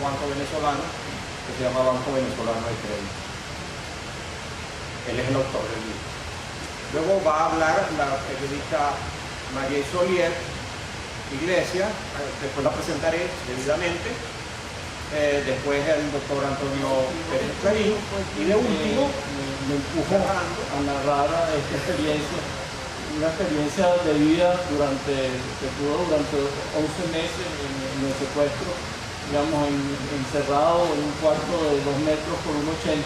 banco venezolano que se llama Banco Venezolano de Crédito. Él es el autor del libro. Luego va a hablar la periodista María Isolier Iglesias, después la presentaré debidamente, después el doctor Antonio Pérez Clarín, y de último me empuja a narrar esta experiencia, una experiencia de vida que tuvo durante 11 meses en el secuestro, digamos, encerrado en un cuarto de 2 metros por 1,80,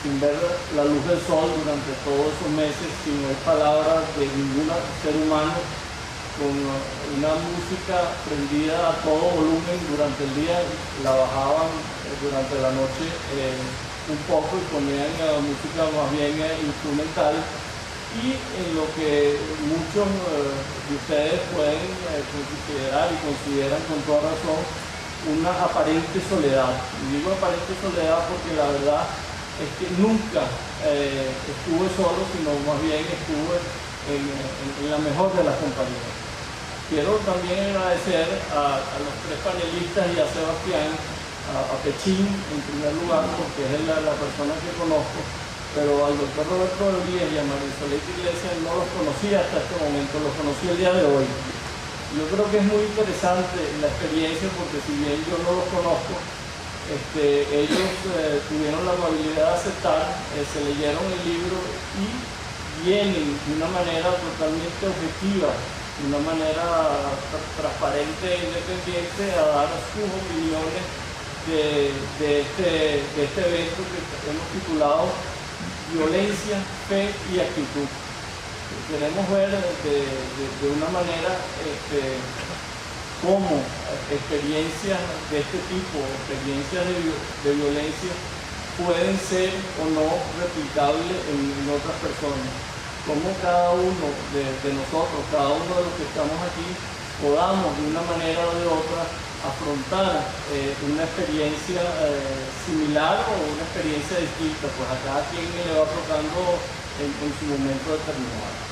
sin ver la luz del sol durante todos esos meses, sin oír palabras de ningún ser humano, con una música prendida a todo volumen durante el día, la bajaban durante la noche un poco y ponían música más bien instrumental, y en lo que muchos de ustedes pueden considerar y consideran con toda razón una aparente soledad. Y digo aparente soledad porque la verdad es que nunca estuve solo, sino más bien estuve en la mejor de las compañías. Quiero también agradecer a los 3 panelistas y a Sebastián, a Pechín en primer lugar, porque es la persona que conozco, pero al doctor Roberto Rodríguez y a María Isolier Iglesias no los conocía hasta este momento, los conocí el día de hoy. Yo creo que es muy interesante la experiencia porque si bien yo no los conozco, ellos tuvieron la amabilidad de aceptar, se leyeron el libro y vienen de una manera totalmente objetiva, de una manera transparente e independiente a dar sus opiniones de este evento que hemos titulado Violencia, Fe y Actitud. Queremos ver de una manera cómo experiencias de este tipo, experiencias de violencia, pueden ser o no replicables en otras personas. Cómo cada uno de nosotros, cada uno de los que estamos aquí, podamos de una manera o de otra afrontar una experiencia similar o una experiencia distinta, pues a cada quien le va tocando en su momento determinado.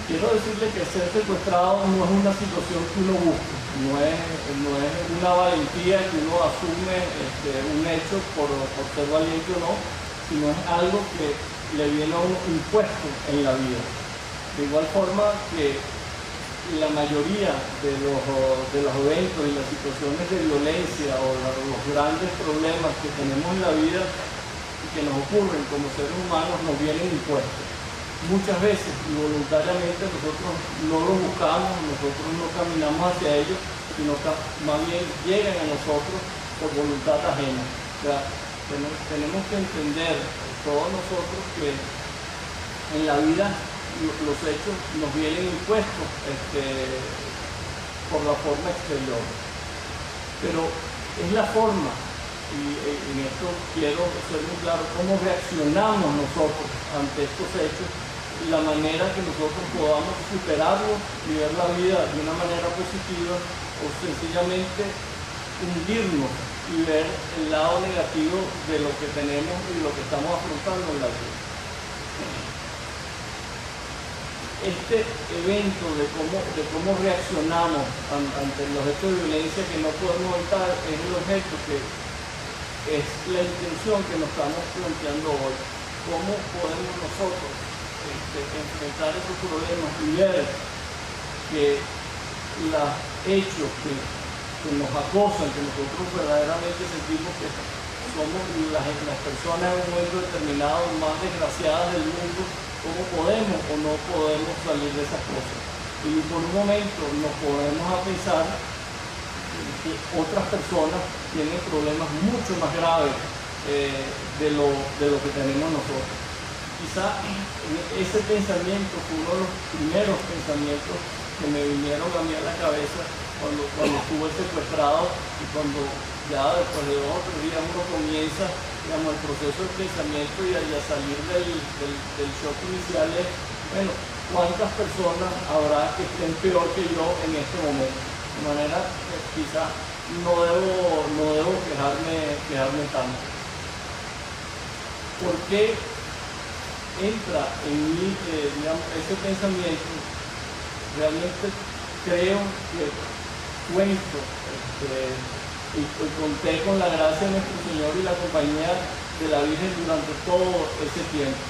Quiero decirle que ser secuestrado no es una situación que uno busca, no es una valentía que uno asume un hecho por ser valiente o no, sino es algo que le viene a uno impuesto en la vida. De igual forma que la mayoría de los eventos y las situaciones de violencia o los grandes problemas que tenemos en la vida y que nos ocurren como seres humanos nos vienen impuestos. Muchas veces y voluntariamente nosotros no los buscamos, nosotros no caminamos hacia ellos, sino que más bien llegan a nosotros por voluntad ajena. O sea, tenemos que entender todos nosotros que en la vida los hechos nos vienen impuestos por la forma exterior. Pero es la forma, y en esto quiero ser muy claro, cómo reaccionamos nosotros ante estos hechos, y la manera que nosotros podamos superarlos y ver la vida de una manera positiva, o sencillamente hundirnos y ver el lado negativo de lo que tenemos y lo que estamos afrontando en la vida. Este evento de cómo reaccionamos ante los hechos de violencia que no podemos evitar es el objeto que es la intención que nos estamos planteando hoy. ¿Cómo podemos nosotros enfrentar esos problemas y ver que los hechos que nos acosan, que nosotros verdaderamente sentimos que somos las personas en un momento determinado más desgraciadas del mundo, cómo podemos o no podemos salir de esas cosas? Y por un momento nos podemos a pensar que otras personas tienen problemas mucho más graves de lo que tenemos nosotros. Quizá ese pensamiento fue uno de los primeros pensamientos que me vinieron a mí a la cabeza cuando estuve secuestrado, y cuando ya después de 2 o 3 días uno comienza, digamos, el proceso de pensamiento y a salir del shock inicial es, bueno, ¿cuántas personas habrá que estén peor que yo en este momento? De manera que quizá no debo quejarme tanto. ¿Por qué entra en mí ese pensamiento? Realmente creo que cuento, y conté con la gracia de nuestro Señor y la compañía de la Virgen durante todo ese tiempo.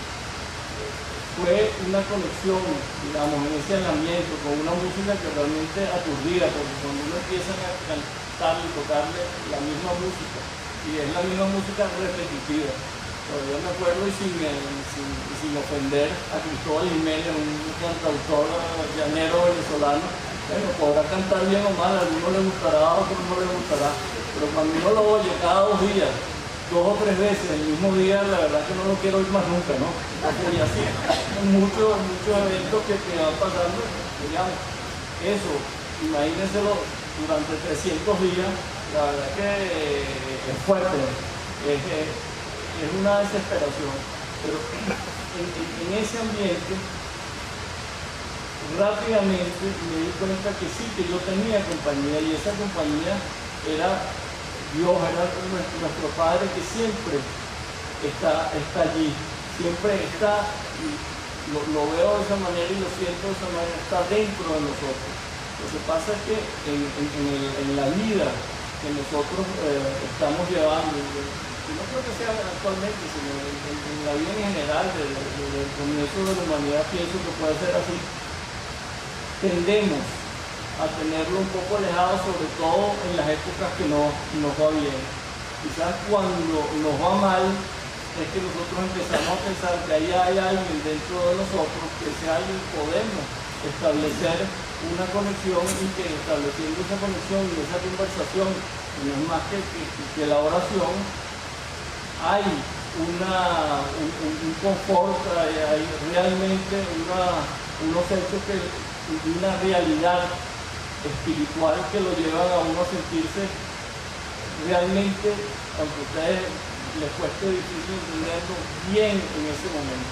Fue una conexión, digamos, en ese aislamiento con una música que realmente aturdía, porque cuando uno empieza a cantar y tocarle la misma música, y es la misma música repetitiva. Todavía me acuerdo, y sin ofender a Cristóbal Jiménez, un cantautor llanero venezolano, bueno, podrá cantar bien o mal, a alguno le gustará, a otro no le gustará, pero cuando uno lo oye cada 2 días, 2 o 3 veces el mismo día, la verdad que no lo quiero oír más nunca, ¿no? Y así, muchos eventos que van pasando, digamos, eso, imagínenselo durante 300 días, la verdad que es fuerte, es una desesperación, pero en ese ambiente, rápidamente me di cuenta que sí, que yo tenía compañía, y esa compañía era Dios, era nuestro Padre, que siempre está allí, siempre está, y lo veo de esa manera y lo siento de esa manera, está dentro de nosotros. Lo que pasa es que en la vida que nosotros estamos llevando, y no creo que sea actualmente, sino en la vida en general del comienzo de la humanidad, pienso que puede ser así, tendemos a tenerlo un poco alejado, sobre todo en las épocas que no nos va bien. Quizás cuando nos va mal es que nosotros empezamos a pensar que ahí hay alguien dentro de nosotros, que ese alguien podemos establecer una conexión, y que estableciendo esa conexión y esa conversación, no es más que la oración, hay un confort, hay realmente unos hechos, una realidad espiritual que lo llevan a uno a sentirse realmente, aunque a ustedes les cueste difícil entenderlo, bien en ese momento.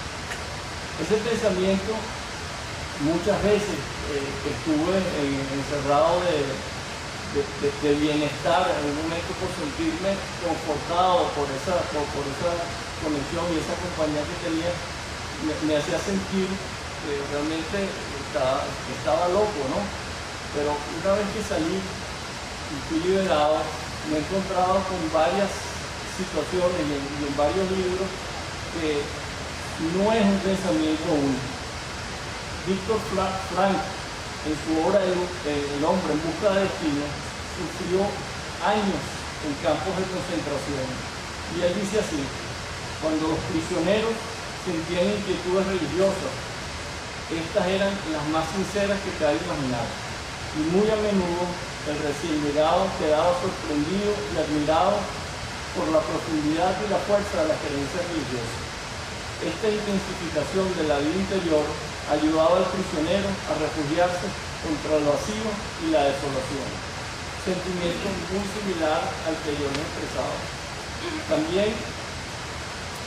Ese pensamiento, muchas veces estuve encerrado de bienestar en un momento, por sentirme confortado por esa conexión y esa compañía que tenía, me hacía sentir que realmente estaba loco, ¿no? Pero una vez que salí y fui liberado, me he encontrado con varias situaciones y en varios libros que no es un pensamiento único. Viktor Frankl, en su obra El hombre en busca de destino, sufrió años en campos de concentración. Y él dice así: cuando los prisioneros sentían inquietudes religiosas, estas eran las más sinceras que cabe imaginar. Y muy a menudo el recién llegado quedaba sorprendido y admirado por la profundidad y la fuerza de la creencia religiosa. Esta intensificación de la vida interior ayudaba al prisionero a refugiarse contra el vacío y la desolación. Sentimiento muy similar al que yo he expresado. También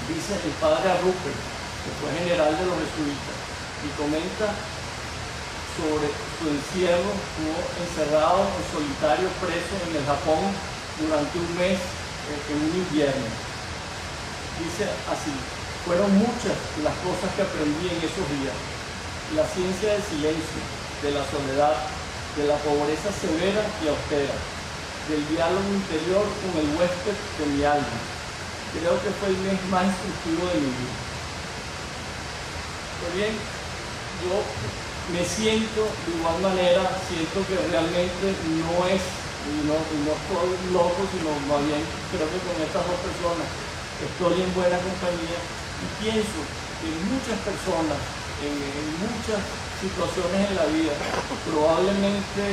dice el padre Rupert, que fue general de los jesuitas, y comenta sobre su encierro. Estuvo encerrado en solitario, preso en el Japón durante un mes en un invierno. Dice así: fueron muchas las cosas que aprendí en esos días. La ciencia del silencio, de la soledad, de la pobreza severa y austera, del diálogo interior con el huésped de mi alma. Creo que fue el mes más instructivo de mi vida. Pues bien, yo me siento de igual manera, siento que realmente no estoy loco, sino más bien creo que con estas 2 personas estoy en buena compañía, y pienso que muchas personas, en muchas situaciones en la vida, probablemente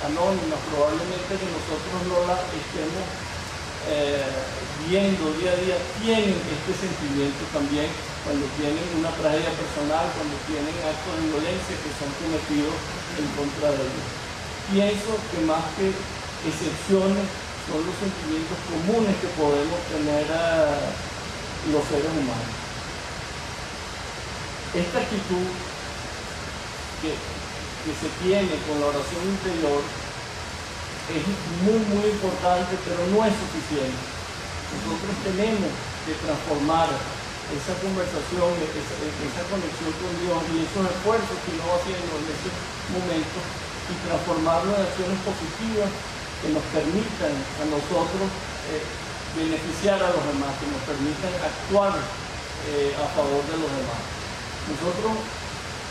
anónimas, probablemente que nosotros no las estemos viendo día a día, tienen este sentimiento también cuando tienen una tragedia personal, cuando tienen actos de violencia que son cometidos en contra de ellos. Pienso que más que excepciones son los sentimientos comunes que podemos tener los seres humanos. Esta actitud que se tiene con la oración interior es muy importante, pero no es suficiente. Nosotros tenemos que transformar esa conversación, esa conexión con Dios y esos esfuerzos que uno va haciendo en ese momento y transformarlo en acciones positivas que nos permitan a nosotros beneficiar a los demás, que nos permitan actuar a favor de los demás. Nosotros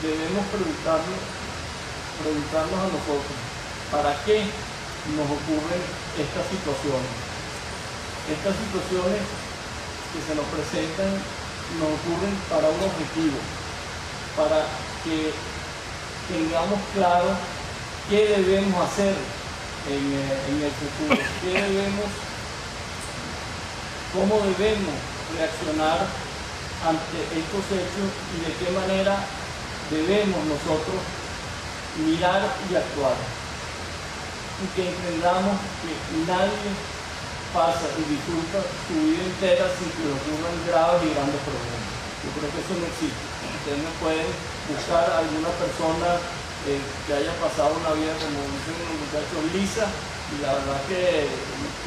debemos preguntarnos a nosotros, ¿para qué nos ocurren estas situaciones? Estas situaciones que se nos presentan nos ocurren para un objetivo, para que tengamos claro qué debemos hacer en el futuro, cómo debemos reaccionar ante estos hechos y de qué manera debemos nosotros mirar y actuar. Y que entendamos que nadie pasa y disfruta su vida entera sin que le ocurran graves y grandes problemas. Yo creo que eso no existe. Ustedes me pueden buscar a alguna persona que haya pasado una vida, como dicen los muchachos, lisa, y la verdad que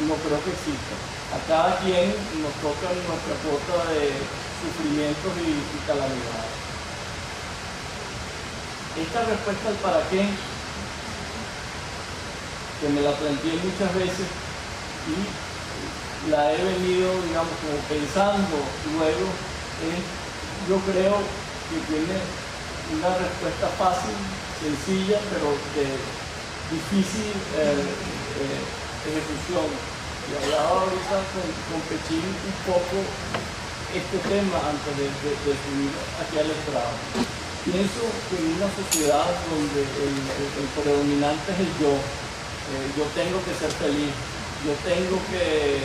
no creo que exista. A cada quien nos toca nuestra cuota de sufrimientos y calamidades. Esta respuesta al para qué, que me la planteé muchas veces y la he venido, digamos, como pensando luego, yo creo que tiene una respuesta fácil, sencilla, pero de difícil ejecución. Y hablaba ahorita con Pechín un poco este tema antes de subir aquí al estrado. Pienso que en una sociedad donde el predominante es el yo tengo que ser feliz, yo tengo que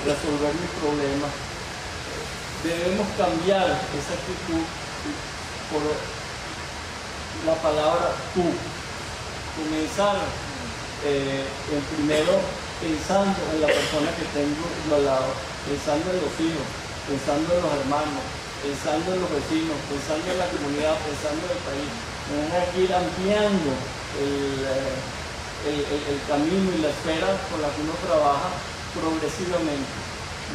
resolver mis problemas, debemos cambiar esa actitud por la palabra tú. Comenzar primero pensando en la persona que tengo al lado, pensando en los hijos, pensando en los hermanos, pensando en los vecinos, pensando en la comunidad, pensando en el país. Tenemos que ir ampliando el camino y la esfera con la que uno trabaja progresivamente.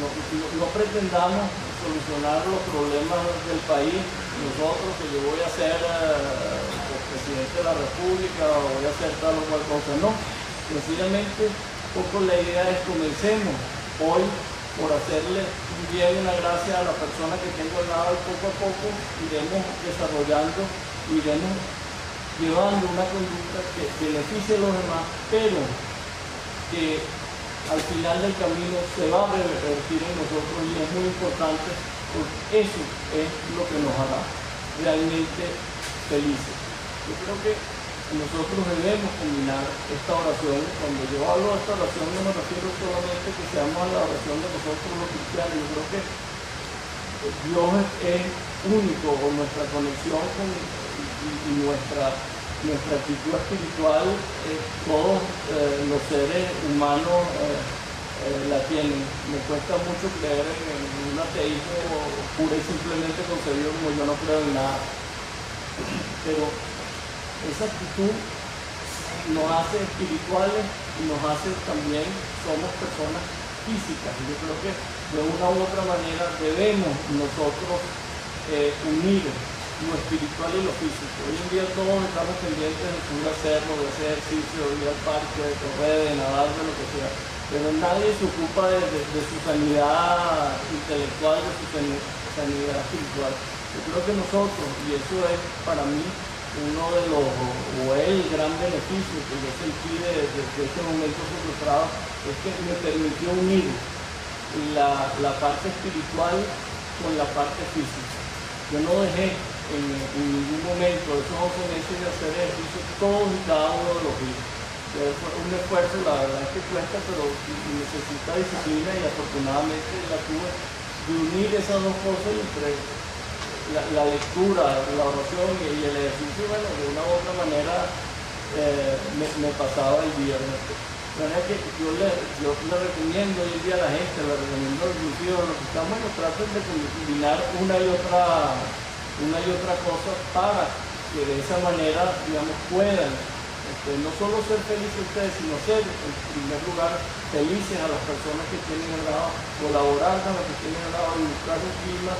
No pretendamos solucionar los problemas del país nosotros, que yo voy a ser presidente de la República o voy a hacer tal o cual cosa. No, sencillamente un poco la idea es comencemos hoy por hacerle un bien, una gracia a la persona que tengo al lado, y poco a poco iremos desarrollando, iremos llevando una conducta que beneficie a los demás, pero que al final del camino se va a revertir en nosotros, y es muy importante porque eso es lo que nos hará realmente felices. Yo creo que nosotros debemos combinar esta oración. Cuando yo hablo de esta oración no me refiero solamente que seamos a la oración de nosotros los cristianos. Yo creo que Dios es único, o nuestra conexión con y nuestra actitud espiritual, todos los seres humanos la tienen. Me cuesta mucho creer en un ateísmo pura y simplemente concebido como yo no creo en nada. Pero esa actitud nos hace espirituales y nos hace también, somos personas físicas. Y yo creo que de una u otra manera debemos nosotros unir lo espiritual y lo físico. Hoy en día todos estamos pendientes de subir a hacerlo, de hacer ejercicio, de ir al parque, de correr, de nadar, de lo que sea. Pero nadie se ocupa de su sanidad intelectual, de su sanidad espiritual. Yo creo que nosotros, y eso es para mí uno de los, o el gran beneficio que yo sentí de este momento frustrado, es que me permitió unir la parte espiritual con la parte física. Yo no dejé en ningún momento de esos 11 meses de hacer ejercicio todos y cada uno de los días. Fue un esfuerzo, la verdad es que cuesta, pero necesita disciplina, y afortunadamente la tuve, de unir esas dos cosas entre la lectura, la oración y el ejercicio. Bueno, de una u otra manera me pasaba el viernes. La verdad es que yo le recomiendo hoy en día a la gente, le recomiendo a los hijos, los que estamos, traten de combinar una y otra cosa, para que de esa manera, digamos, puedan no solo ser felices ustedes, sino ser, en primer lugar, felices a las personas que tienen al lado, colaborar con las que tienen al lado, y buscar un clima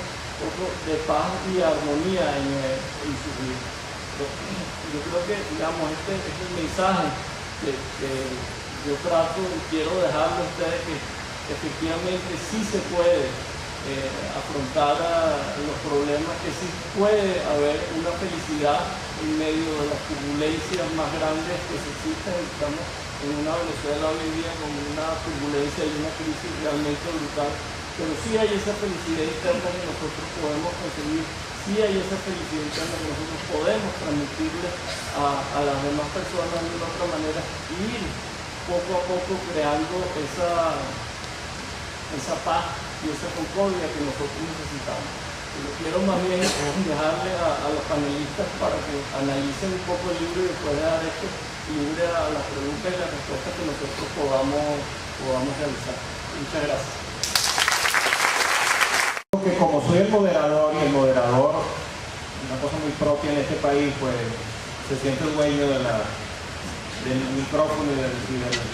de paz y armonía en su vida. Yo creo que, digamos, este es el mensaje que yo trato y quiero dejarle a ustedes, que efectivamente sí se puede afrontar los problemas, que sí puede haber una felicidad en medio de las turbulencias más grandes que se existen. Estamos en una Venezuela hoy en día con una turbulencia y una crisis realmente brutal, pero sí hay esa felicidad interna que nosotros podemos conseguir, sí hay esa felicidad interna que nosotros podemos transmitirle a las demás personas de una otra manera, y ir poco a poco creando esa paz y esa concordia que nosotros necesitamos. Yo quiero más bien dejarle a los panelistas para que analicen un poco el libro y después dejar esto libre a las preguntas y las respuestas que nosotros podamos realizar. Muchas gracias. Que como soy el moderador, y el moderador, una cosa muy propia en este país, pues se siente dueño del micrófono y del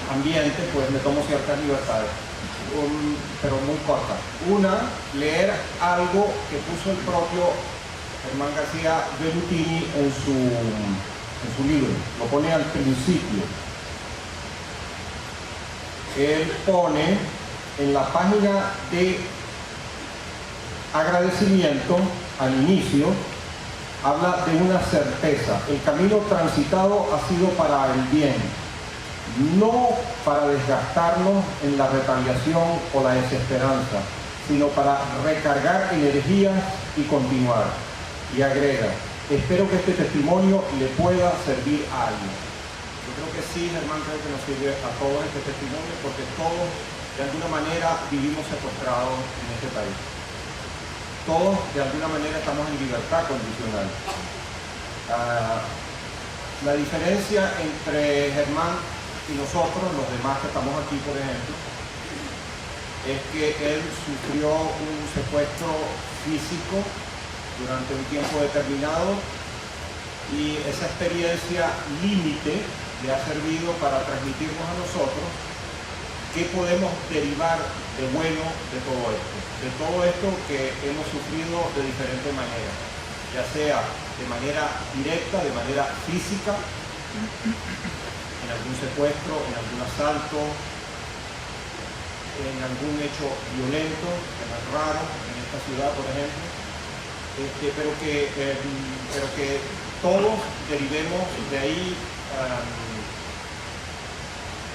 ambiente, pues me tomo ciertas libertades, pero muy cortas. Una, leer algo que puso el propio Germán García Bellutini en su libro, lo pone al principio. Él pone en la página de agradecimiento, al inicio, habla de una certeza: el camino transitado ha sido para el bien, no para desgastarnos en la retaliación o la desesperanza, sino para recargar energías y continuar. Y agrega: espero que este testimonio le pueda servir a alguien. Yo creo que sí, Germán, creo que nos sirve a todos este testimonio, porque todos de alguna manera vivimos secuestrados en este país. Todos de alguna manera estamos en libertad condicional. La diferencia entre Germán y nosotros, los demás que estamos aquí, por ejemplo, es que él sufrió un secuestro físico durante un tiempo determinado, y esa experiencia límite le ha servido para transmitirnos a nosotros qué podemos derivar de bueno de todo esto que hemos sufrido de diferentes maneras, ya sea de manera directa, de manera física, en algún secuestro, en algún asalto, en algún hecho violento, que no es raro en esta ciudad, por ejemplo, pero que todos derivemos de ahí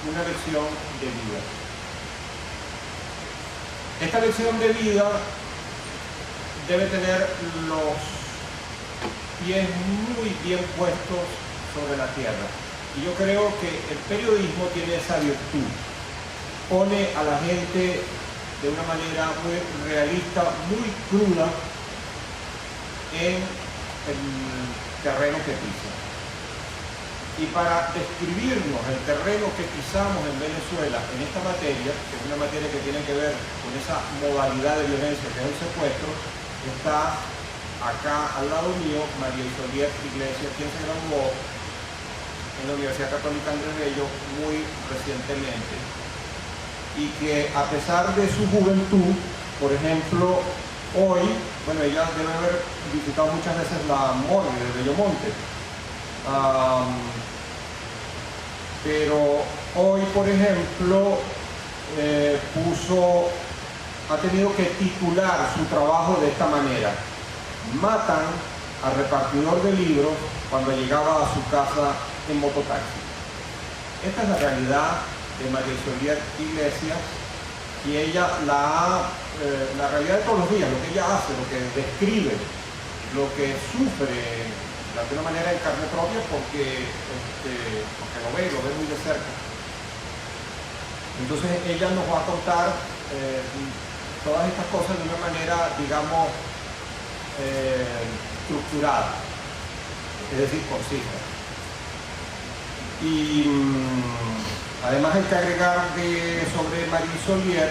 una lección de vida. Esta lección de vida debe tener los pies muy bien puestos sobre la tierra. Y yo creo que el periodismo tiene esa virtud. Pone a la gente de una manera muy realista, muy cruda, en el terreno que pisa. Y para describirnos el terreno que pisamos en Venezuela en esta materia, que es una materia que tiene que ver con esa modalidad de violencia que es el secuestro, está acá al lado mío María Isoliet Iglesias, quien se graduó en la Universidad Católica Andrés Bello muy recientemente, y que a pesar de su juventud, por ejemplo, hoy, bueno, ella debe haber visitado muchas veces la morgue de Bellomonte, pero hoy, por ejemplo, ha tenido que titular su trabajo de esta manera: matan al repartidor de libros cuando llegaba a su casa en mototaxi. Esta es la realidad de María Isoliet Iglesias, y ella la realidad de todos los días, lo que ella hace, lo que describe, lo que sufre de alguna manera en carne propia, porque lo ve muy de cerca. Entonces ella nos va a contar todas estas cosas de una manera, digamos, estructurada, es decir, concisa. Y además hay que agregar sobre María Isoliet,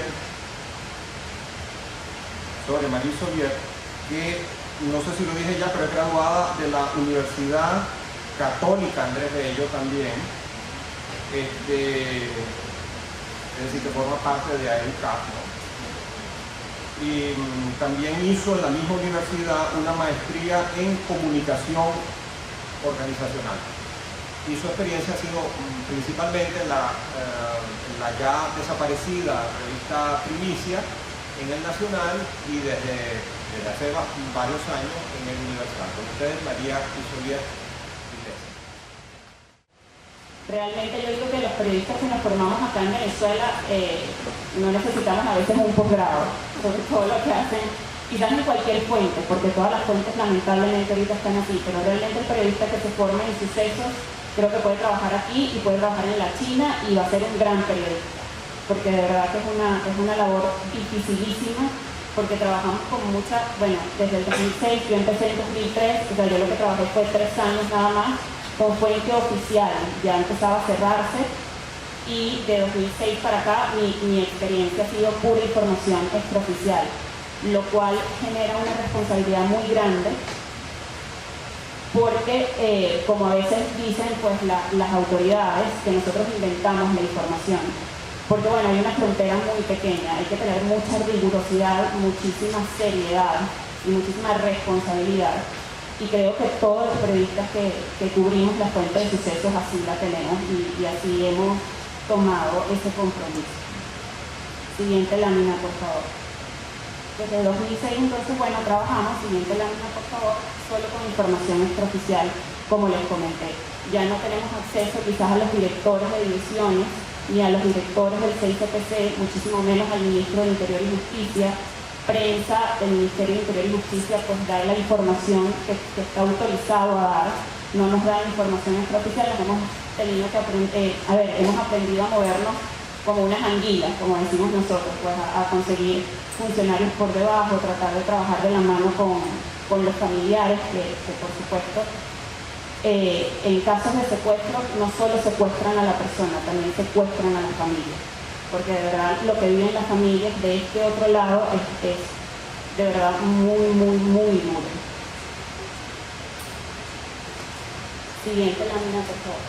que no sé si lo dije ya, pero es graduada de la Universidad Católica Andrés Bello también, es decir, que forma parte de AEUCAP, ¿no? Y también hizo en la misma universidad una maestría en comunicación organizacional. Y su experiencia ha sido principalmente en la ya desaparecida revista Primicia en el Nacional y desde hace varios años en el Universal. Con ustedes, María Isolier Iglesias. Realmente yo digo que los periodistas que nos formamos acá en Venezuela no necesitamos a veces un posgrado sobre todo lo que hacen, quizás en cualquier fuente, porque todas las fuentes lamentablemente ahorita están así, pero realmente el periodista que se forma en Sucesos creo que puede trabajar aquí y puede trabajar en la China y va a ser un gran periodista, porque de verdad que es una labor dificilísima, porque trabajamos con mucha, bueno, desde el 2006, yo empecé en 2003, o sea, yo lo que trabajé fue 3 años nada más, con fuente oficial, ya empezaba a cerrarse, y de 2006 para acá mi experiencia ha sido pura información extraoficial, lo cual genera una responsabilidad muy grande, porque como a veces dicen pues las autoridades que nosotros inventamos la información, porque bueno, hay una frontera muy pequeña, hay que tener mucha rigurosidad, muchísima seriedad y muchísima responsabilidad, y creo que todos los periodistas que cubrimos la fuente de Sucesos así la tenemos y así hemos tomado ese compromiso. Siguiente lámina, por favor. Desde 2006 entonces, bueno, trabajamos, siguiente lámina por favor, solo con información extraoficial, como les comenté. Ya no tenemos acceso quizás a los directores de divisiones, ni a los directores del CICPC, muchísimo menos al ministro de Interior y Justicia. Prensa del Ministerio de Interior y Justicia pues da la información que está autorizado a dar, no nos da la información extraoficial, nos hemos tenido que aprender, hemos aprendido a movernos como unas anguilas, como decimos nosotros, pues a conseguir funcionarios por debajo, tratar de trabajar de la mano con los familiares, que por supuesto, en casos de secuestro no solo secuestran a la persona, también secuestran a la familia, porque de verdad lo que viven las familias de este otro lado es de verdad muy, muy, muy duro. Siguiente lámina, por favor.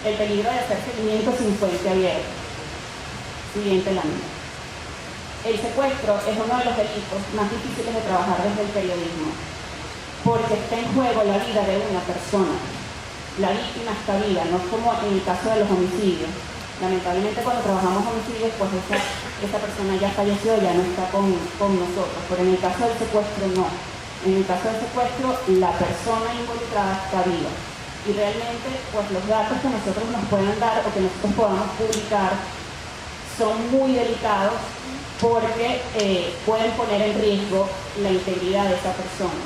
El peligro de hacer seguimiento sin fuente abierta. Siguiente lámina. El secuestro es uno de los delitos más difíciles de trabajar desde el periodismo, porque está en juego la vida de una persona. La víctima está viva, no es como en el caso de los homicidios. Lamentablemente cuando trabajamos homicidios, pues esa persona ya falleció, ya no está con nosotros, pero en el caso del secuestro no. En el caso del secuestro, la persona involucrada está viva. Y realmente, pues los datos que nosotros nos puedan dar o que nosotros podamos publicar son muy delicados porque pueden poner en riesgo la integridad de esa persona.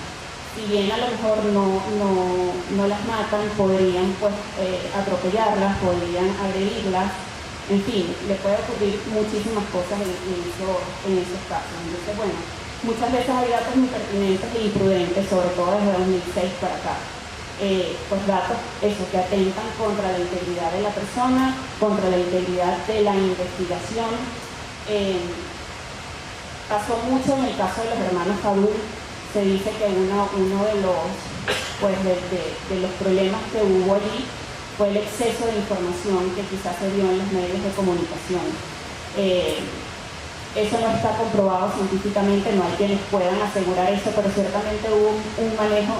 Si bien a lo mejor no las matan, podrían pues atropellarlas, podrían agredirlas, en fin, le puede ocurrir muchísimas cosas en esos casos. Entonces, bueno, muchas veces hay datos impertinentes e imprudentes, sobre todo desde 2006 para acá. Pues datos que atentan contra la integridad de la persona, contra la integridad de la investigación. Pasó mucho en el caso de los hermanos Fadul. Se dice que uno de los problemas que hubo allí fue el exceso de información que quizás se dio en los medios de comunicación. Eso no está comprobado científicamente, no hay quienes puedan asegurar eso, pero ciertamente hubo un manejo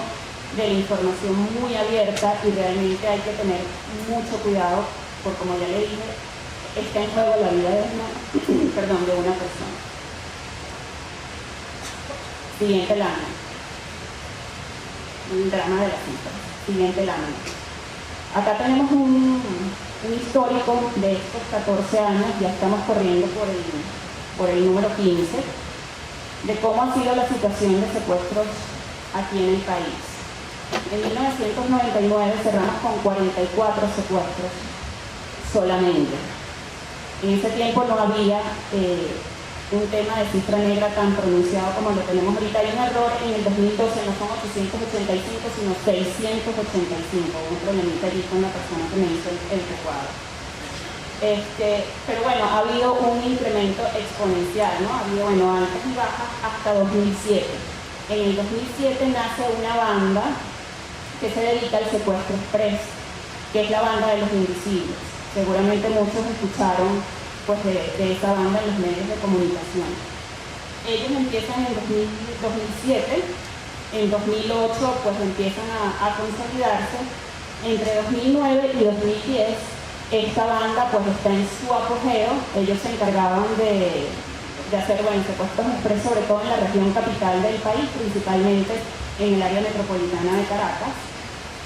de la información muy abierta y realmente hay que tener mucho cuidado, porque como ya le dije, está en juego la vida de una persona. Siguiente lámina. El drama de la cita. Siguiente lámina. Acá tenemos un histórico de estos 14 años, ya estamos corriendo por el número 15, de cómo ha sido la situación de secuestros aquí en el país. En 1999 cerramos con 44 secuestros solamente. En ese tiempo no había un tema de cifra negra tan pronunciado como lo tenemos ahorita. Hay un error en el 2012, no son 885, sino 685. Un problemita allí con la persona que me hizo el recuadro. Pero bueno, ha habido un incremento exponencial, ¿no? Ha habido, altas y bajas hasta 2007. En el 2007 nace una banda que se dedica al secuestro express, que es la banda de los invisibles. Seguramente muchos escucharon pues, de esa banda en los medios de comunicación. Ellos empiezan en 2007 En 2008 pues empiezan a consolidarse. Entre 2009 y 2010 esta banda pues está en su apogeo. Ellos se encargaban de hacer secuestros express, sobre todo en la región capital del país, principalmente en el área metropolitana de Caracas.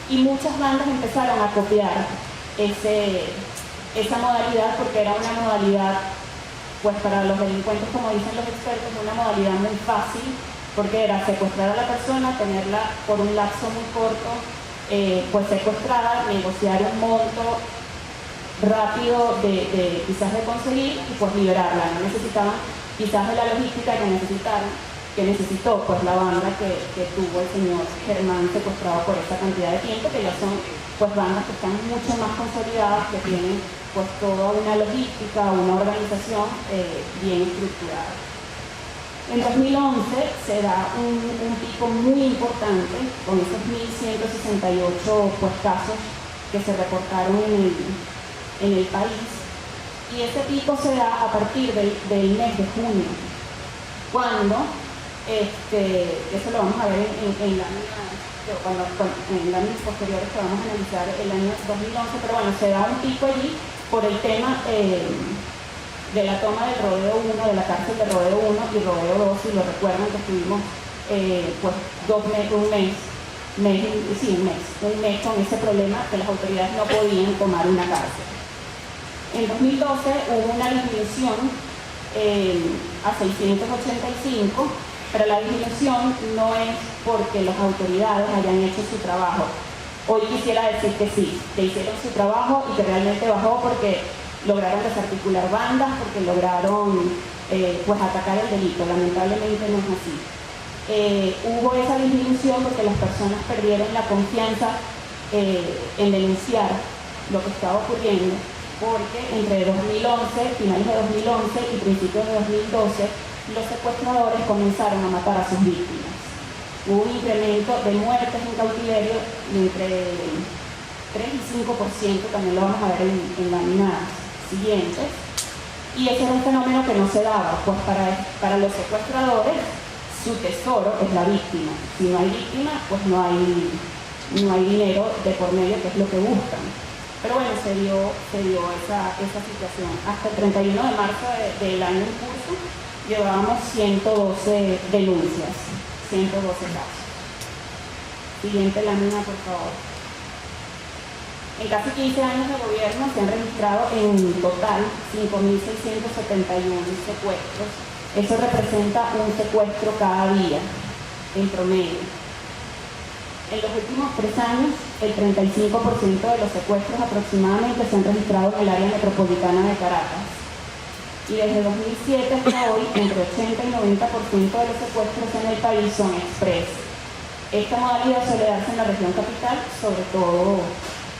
Y muchas bandas empezaron a copiar esa modalidad porque era una modalidad, pues para los delincuentes, como dicen los expertos, una modalidad muy fácil, porque era secuestrar a la persona, tenerla por un lapso muy corto, pues secuestrada, negociar un monto rápido quizás de conseguir y pues liberarla. No necesitaban quizás de la logística que necesitó pues la banda que tuvo el señor Germán secuestrado por esta cantidad de tiempo, que ya son pues bandas que están mucho más consolidadas, que tienen pues toda una logística, una organización bien estructurada. En 2011 se da un pico muy importante con esos 1.168 pues, casos que se reportaron en el país, y ese pico se da a partir del mes de junio, cuando, eso lo vamos a ver en láminas posteriores que vamos a analizar el año 2011, pero bueno, se da un pico allí por el tema de la toma del Rodeo 1, de la cárcel de Rodeo 1 y Rodeo 2, si lo recuerdan, que estuvimos pues un mes con ese problema, que las autoridades no podían tomar una cárcel. En 2012 hubo una disminución a 685, pero la disminución no es porque las autoridades hayan hecho su trabajo. Hoy quisiera decir que sí, que hicieron su trabajo y que realmente bajó porque lograron desarticular bandas, porque lograron pues atacar el delito. Lamentablemente no es así. Hubo esa disminución porque las personas perdieron la confianza en denunciar lo que estaba ocurriendo, porque entre 2011, finales de 2011 y principios de 2012, los secuestradores comenzaron a matar a sus víctimas. Hubo un incremento de muertes en cautiverio entre 3 y 5%, también lo vamos a ver en láminas siguientes. Y ese era un fenómeno que no se daba, pues para los secuestradores su tesoro es la víctima. Si no hay víctima, pues no hay dinero de por medio, que es lo que buscan. Pero bueno, se dio esa situación. Hasta el 31 de marzo del año en curso llevábamos 112 denuncias, 112 casos. Siguiente lámina, por favor. En casi 15 años de gobierno se han registrado en total 5.671 secuestros. Eso representa un secuestro cada día, en promedio. En los últimos 3 años, el 35% de los secuestros aproximadamente se han registrado en el área metropolitana de Caracas. Y desde 2007 hasta hoy, entre 80 y 90% de los secuestros en el país son express. Esta modalidad suele darse en la región capital, sobre todo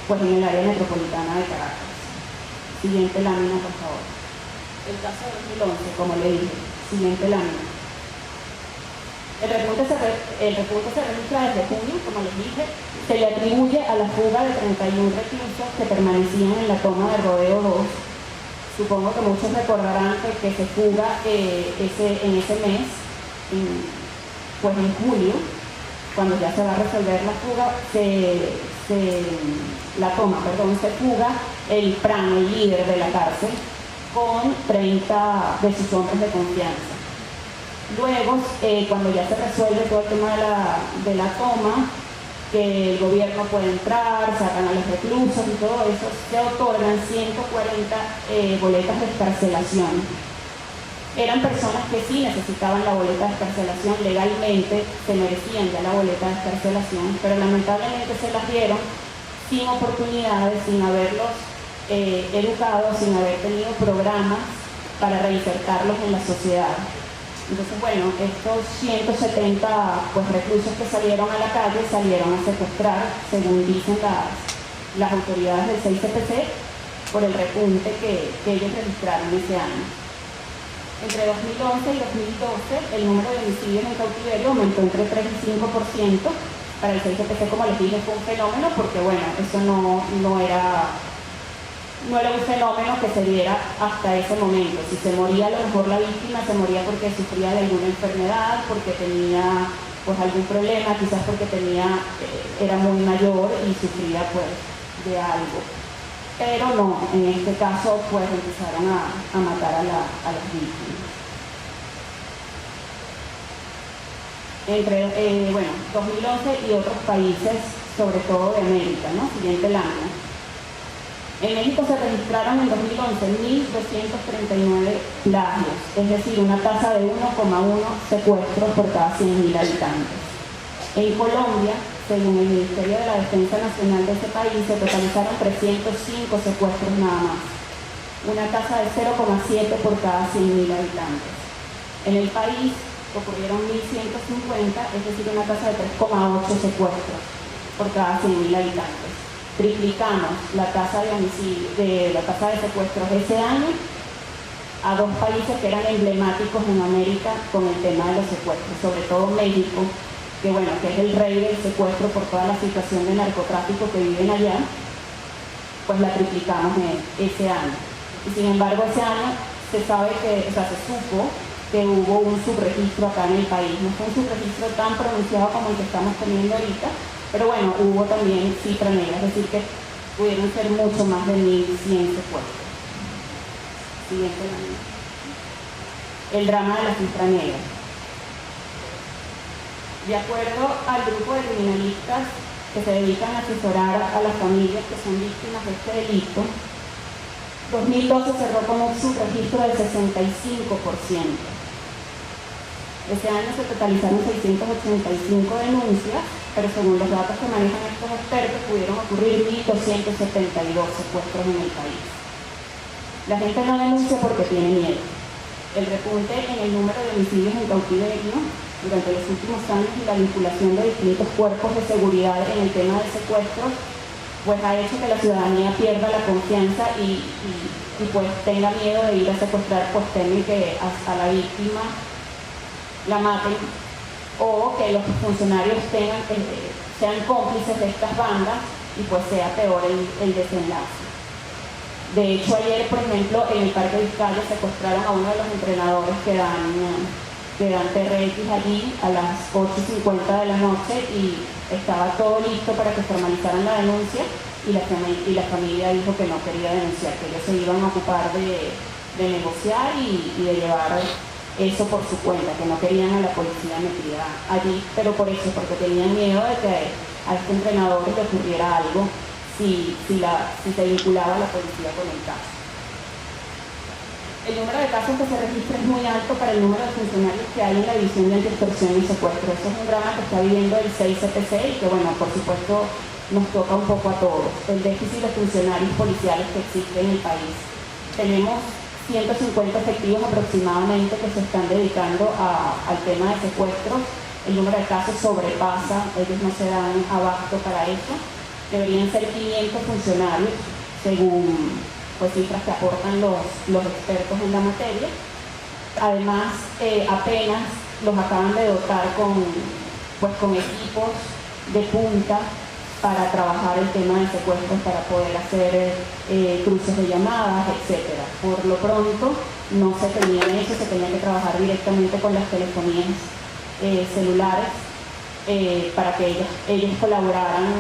pues, en el área metropolitana de Caracas. Siguiente lámina, por favor. El caso de 2011, como le dije. Siguiente lámina. El repunte se registra desde junio, como les dije. Se le atribuye a la fuga de 31 reclusos que permanecían en la toma de Rodeo 2. Supongo que muchos recordarán que se fuga en ese mes, pues en julio, cuando ya se va a resolver la fuga, se fuga el PRAN, el líder de la cárcel, con 30 de sus hombres de confianza. Luego, cuando ya se resuelve todo el tema de la toma, que el gobierno puede entrar, sacan a los reclusos y todo eso, se otorgan 140 boletas de excarcelación. Eran personas que sí necesitaban la boleta de excarcelación legalmente, se merecían ya la boleta de excarcelación, pero lamentablemente se las dieron sin oportunidades, sin haberlos educado, sin haber tenido programas para reinsertarlos en la sociedad. Entonces, bueno, estos 170 pues, reclusos que salieron a la calle salieron a secuestrar, según dicen las autoridades del 6CPC, por el repunte que ellos registraron ese año. Entre 2011 y 2012, el número de homicidios en cautiverio aumentó entre 3 y 5%. Para el 6CPC, como les dije, fue un fenómeno porque, bueno, eso no era un fenómeno que se diera hasta ese momento. Si se moría, a lo mejor la víctima se moría porque sufría de alguna enfermedad, porque tenía pues algún problema, quizás porque era muy mayor y sufría pues de algo. Pero no, en este caso pues empezaron a matar a las víctimas. Entre 2011 y otros países, sobre todo de América, ¿no? Siguiente lámina. En México se registraron en 2011 1.239 plagios, es decir, una tasa de 1,1 secuestros por cada 100.000 habitantes. En Colombia, según el Ministerio de la Defensa Nacional de ese país, se totalizaron 305 secuestros nada más, una tasa de 0,7 por cada 100.000 habitantes. En el país ocurrieron 1.150, es decir, una tasa de 3,8 secuestros por cada 100.000 habitantes. Triplicamos la tasa de secuestros ese año a dos países que eran emblemáticos en América con el tema de los secuestros, sobre todo México, que es el rey del secuestro por toda la situación de narcotráfico que viven allá, pues la triplicamos ese año. Y sin embargo, ese año se supo que hubo un subregistro acá en el país. No fue un subregistro tan pronunciado como el que estamos teniendo ahorita, pero bueno, hubo también cifra negra, es decir, que pudieron ser mucho más de 1.100 secuestros. Siguiente lámina. El drama de la cifra negra. De acuerdo al grupo de criminalistas que se dedican a asesorar a las familias que son víctimas de este delito, 2012 cerró con un subregistro del 65%. Ese año se totalizaron 685 denuncias, pero según los datos que manejan estos expertos, pudieron ocurrir 1.272 secuestros en el país. La gente no denuncia porque tiene miedo. El repunte en el número de homicidios en cautiverio durante los últimos años y la vinculación de distintos cuerpos de seguridad en el tema de secuestros, pues ha hecho que la ciudadanía pierda la confianza y pues tenga miedo de ir a secuestrar, pues temen que a la víctima la maten o que los funcionarios sean cómplices de estas bandas y pues sea peor el desenlace. De hecho, ayer, por ejemplo, en el Parque Vizcaya secuestraron a uno de los entrenadores que dan TRX allí a las 8:50 de la noche y estaba todo listo para que formalizaran la denuncia y la familia dijo que no quería denunciar, que ellos se iban a ocupar de negociar y de llevar eso por su cuenta, que no querían a la policía metida allí, pero porque tenían miedo de que a este entrenador le ocurriera algo si se vinculaba a la policía con el caso. El número de casos que se registra es muy alto para el número de funcionarios que hay en la División de Antiextorsión y Secuestro. Eso es un drama que está viviendo el 6CPC y que, por supuesto, nos toca un poco a todos. El déficit de funcionarios policiales que existe en el país. Tenemos 150 efectivos aproximadamente que se están dedicando al tema de secuestros. El número de casos sobrepasa, ellos no se dan abasto para eso. Deberían ser 500 funcionarios, según cifras que aportan los expertos en la materia. Además, apenas los acaban de dotar con equipos de punta para trabajar el tema de secuestros, para poder hacer cruces de llamadas, etc. Por lo pronto, no se tenía eso, se tenía que trabajar directamente con las telefonías celulares para que ellos colaboraran,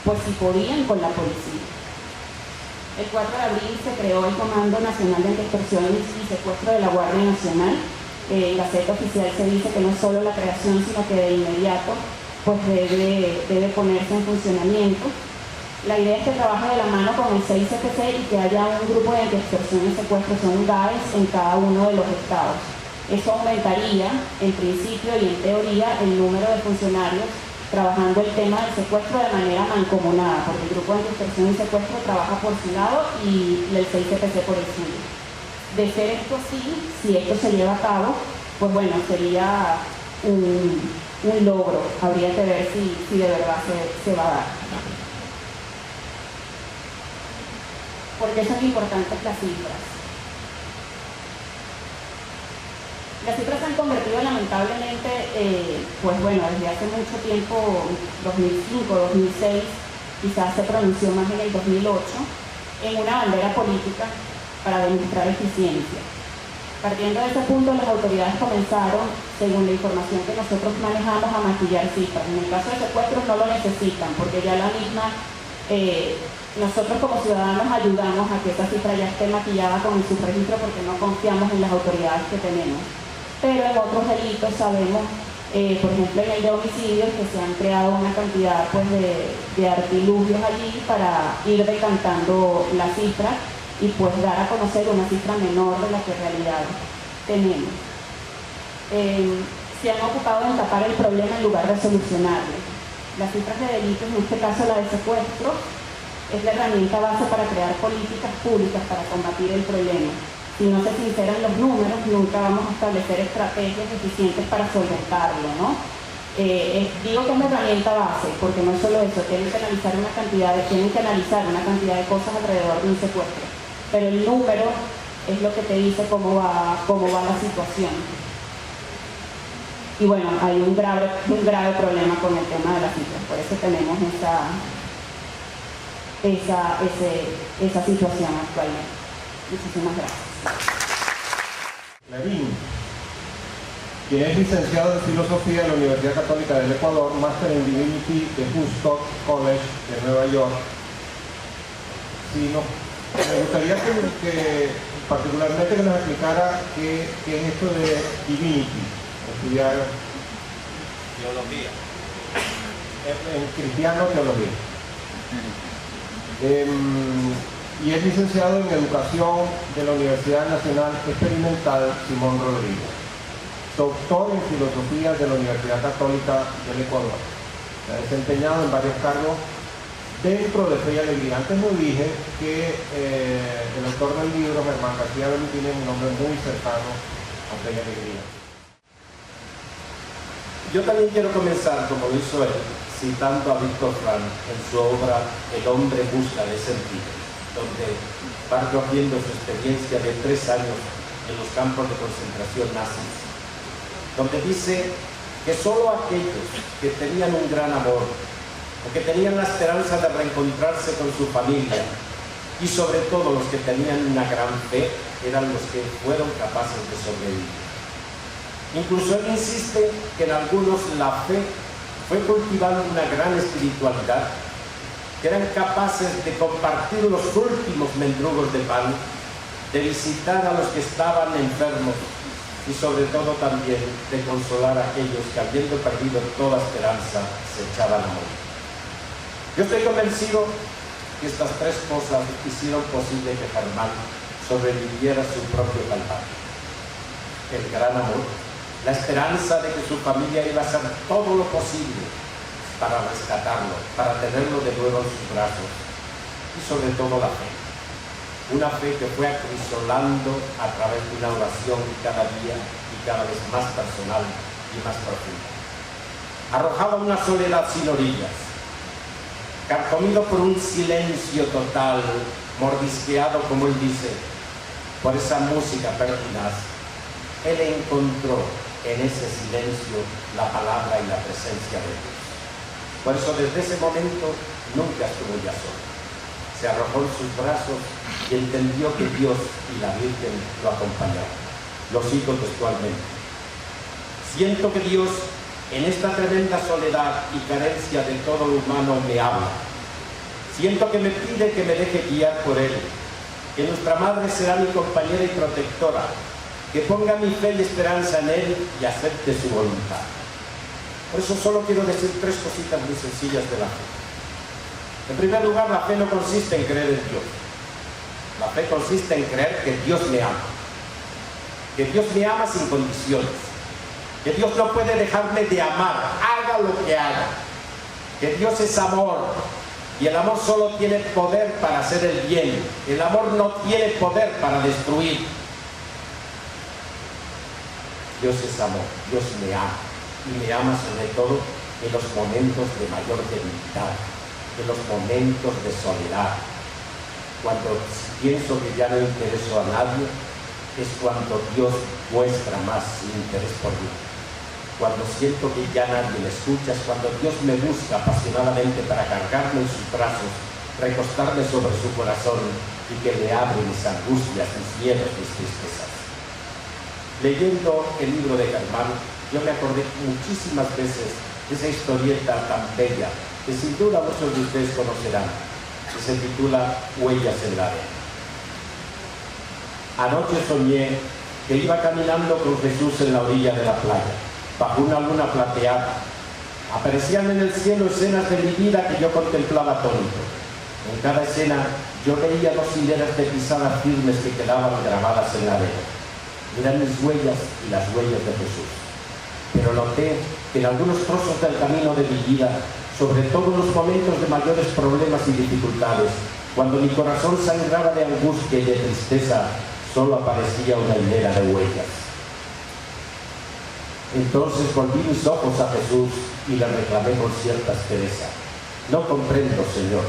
pues si podían, con la policía. El 4 de abril se creó el Comando Nacional de Antiextorsiones y Secuestro de la Guardia Nacional. En Gaceta Oficial se dice que no es solo la creación, sino que de inmediato pues debe ponerse en funcionamiento. La idea es que trabaje de la mano con el 6CPC y que haya un grupo de antiextorsión y secuestro, son GAES en cada uno de los estados. Eso aumentaría, en principio y en teoría, el número de funcionarios trabajando el tema del secuestro de manera mancomunada, porque el grupo de antiextorsión y secuestro trabaja por su lado y el 6CPC por el suyo. De ser esto así, si esto se lleva a cabo, pues sería un logro. Habría que ver si de verdad se va a dar. ¿Por qué son importantes las cifras? Las cifras se han convertido lamentablemente, desde hace mucho tiempo, 2005, 2006, quizás se pronunció más en el 2008, en una bandera política para demostrar eficiencia. Partiendo de ese punto, las autoridades comenzaron, según la información que nosotros manejamos, a maquillar cifras. En el caso de secuestros no lo necesitan, porque ya la misma, nosotros como ciudadanos ayudamos a que esa cifra ya esté maquillada con el subregistro porque no confiamos en las autoridades que tenemos. Pero en otros delitos sabemos, por ejemplo en el de homicidios, que se han creado una cantidad pues, de artilugios allí para ir decantando la cifra y pues dar a conocer una cifra menor de la que en realidad tenemos. Se han ocupado en tapar el problema en lugar de solucionarlo. Las cifras de delitos, en este caso la de secuestro, es la herramienta base para crear políticas públicas para combatir el problema. Si no se sinceran los números, nunca vamos a establecer estrategias eficientes para solventarlo, ¿no? Digo que es una herramienta base, porque no es solo eso, tienen que analizar una cantidad de cosas alrededor de un secuestro. Pero el número es lo que te dice cómo va la situación. Y bueno, hay un grave problema con el tema de las cifras, por eso tenemos esa situación actualmente. Muchísimas gracias. Levin, quien es licenciado en Filosofía en la Universidad Católica del Ecuador, máster en Divinity de Woodstock College de Nueva York. Me gustaría que particularmente que nos explicara qué es esto de Divinity, estudiar teología. En cristiano teología. Y es licenciado en Educación de la Universidad Nacional Experimental Simón Rodríguez. Doctor en Filosofía de la Universidad Católica del Ecuador. Se ha desempeñado en varios cargos dentro de Fe y Alegría. Antes lo dije que el autor del libro, Germán García Belli, tiene un nombre muy cercano a Fe y Alegría. Yo también quiero comenzar, como lo hizo él, citando a Víctor Frank en su obra El hombre busca de sentido, donde va recogiendo su experiencia de 3 años en los campos de concentración nazis, donde dice que solo aquellos que tenían un gran amor o que tenían la esperanza de reencontrarse con su familia y sobre todo los que tenían una gran fe eran los que fueron capaces de sobrevivir. Incluso él insiste que en algunos la fe fue cultivando una gran espiritualidad, que eran capaces de compartir los últimos mendrugos de pan, de visitar a los que estaban enfermos y sobre todo también de consolar a aquellos que habiendo perdido toda esperanza se echaban a morir. Yo estoy convencido que estas 3 cosas hicieron posible que Germán sobreviviera a su propio calvario. El gran amor, la esperanza de que su familia iba a hacer todo lo posible para rescatarlo, para tenerlo de nuevo en sus brazos, y sobre todo la fe. Una fe que fue acrisolando a través de una oración cada día y cada vez más personal y más profunda. Arrojado a una soledad sin orillas, carcomido por un silencio total, mordisqueado, como él dice, por esa música pertinaz, él encontró en ese silencio la palabra y la presencia de Dios. Por eso desde ese momento nunca estuvo ya solo. Se arrojó en sus brazos y entendió que Dios y la Virgen lo acompañaban. Lo cito textualmente. Siento que Dios, en esta tremenda soledad y carencia de todo lo humano, me habla. Siento que me pide que me deje guiar por Él, que nuestra Madre será mi compañera y protectora, que ponga mi fe y esperanza en Él y acepte su voluntad. Por eso solo quiero decir 3 cositas muy sencillas de la fe. En primer lugar, la fe no consiste en creer en Dios. La fe consiste en creer que Dios me ama. Que Dios me ama sin condiciones. Que Dios no puede dejarme de amar, haga lo que haga. Que Dios es amor. Y el amor solo tiene poder para hacer el bien. El amor no tiene poder para destruir. Dios es amor, Dios me ama. Y me ama sobre todo en los momentos de mayor debilidad, en los momentos de soledad. Cuando pienso que ya no intereso a nadie, es cuando Dios muestra más interés por mí. Cuando siento que ya nadie me escucha, es cuando Dios me busca apasionadamente para cargarme en sus brazos, recostarme sobre su corazón y que le abre mis angustias, mis miedos, mis tristezas. Leyendo el libro de Germán, yo me acordé muchísimas veces de esa historieta tan bella, que sin duda muchos de ustedes conocerán, que se titula Huellas en la arena. Anoche soñé que iba caminando con Jesús en la orilla de la playa, bajo una luna plateada. Aparecían en el cielo escenas de mi vida que yo contemplaba atónito. En cada escena yo veía 2 hileras de pisadas firmes que quedaban grabadas en la arena. Eran mis huellas y las huellas de Jesús. Pero noté que en algunos trozos del camino de mi vida, sobre todo en los momentos de mayores problemas y dificultades, cuando mi corazón sangraba de angustia y de tristeza, solo aparecía una hilera de huellas. Entonces volví mis ojos a Jesús y le reclamé con cierta aspereza: no comprendo, Señor.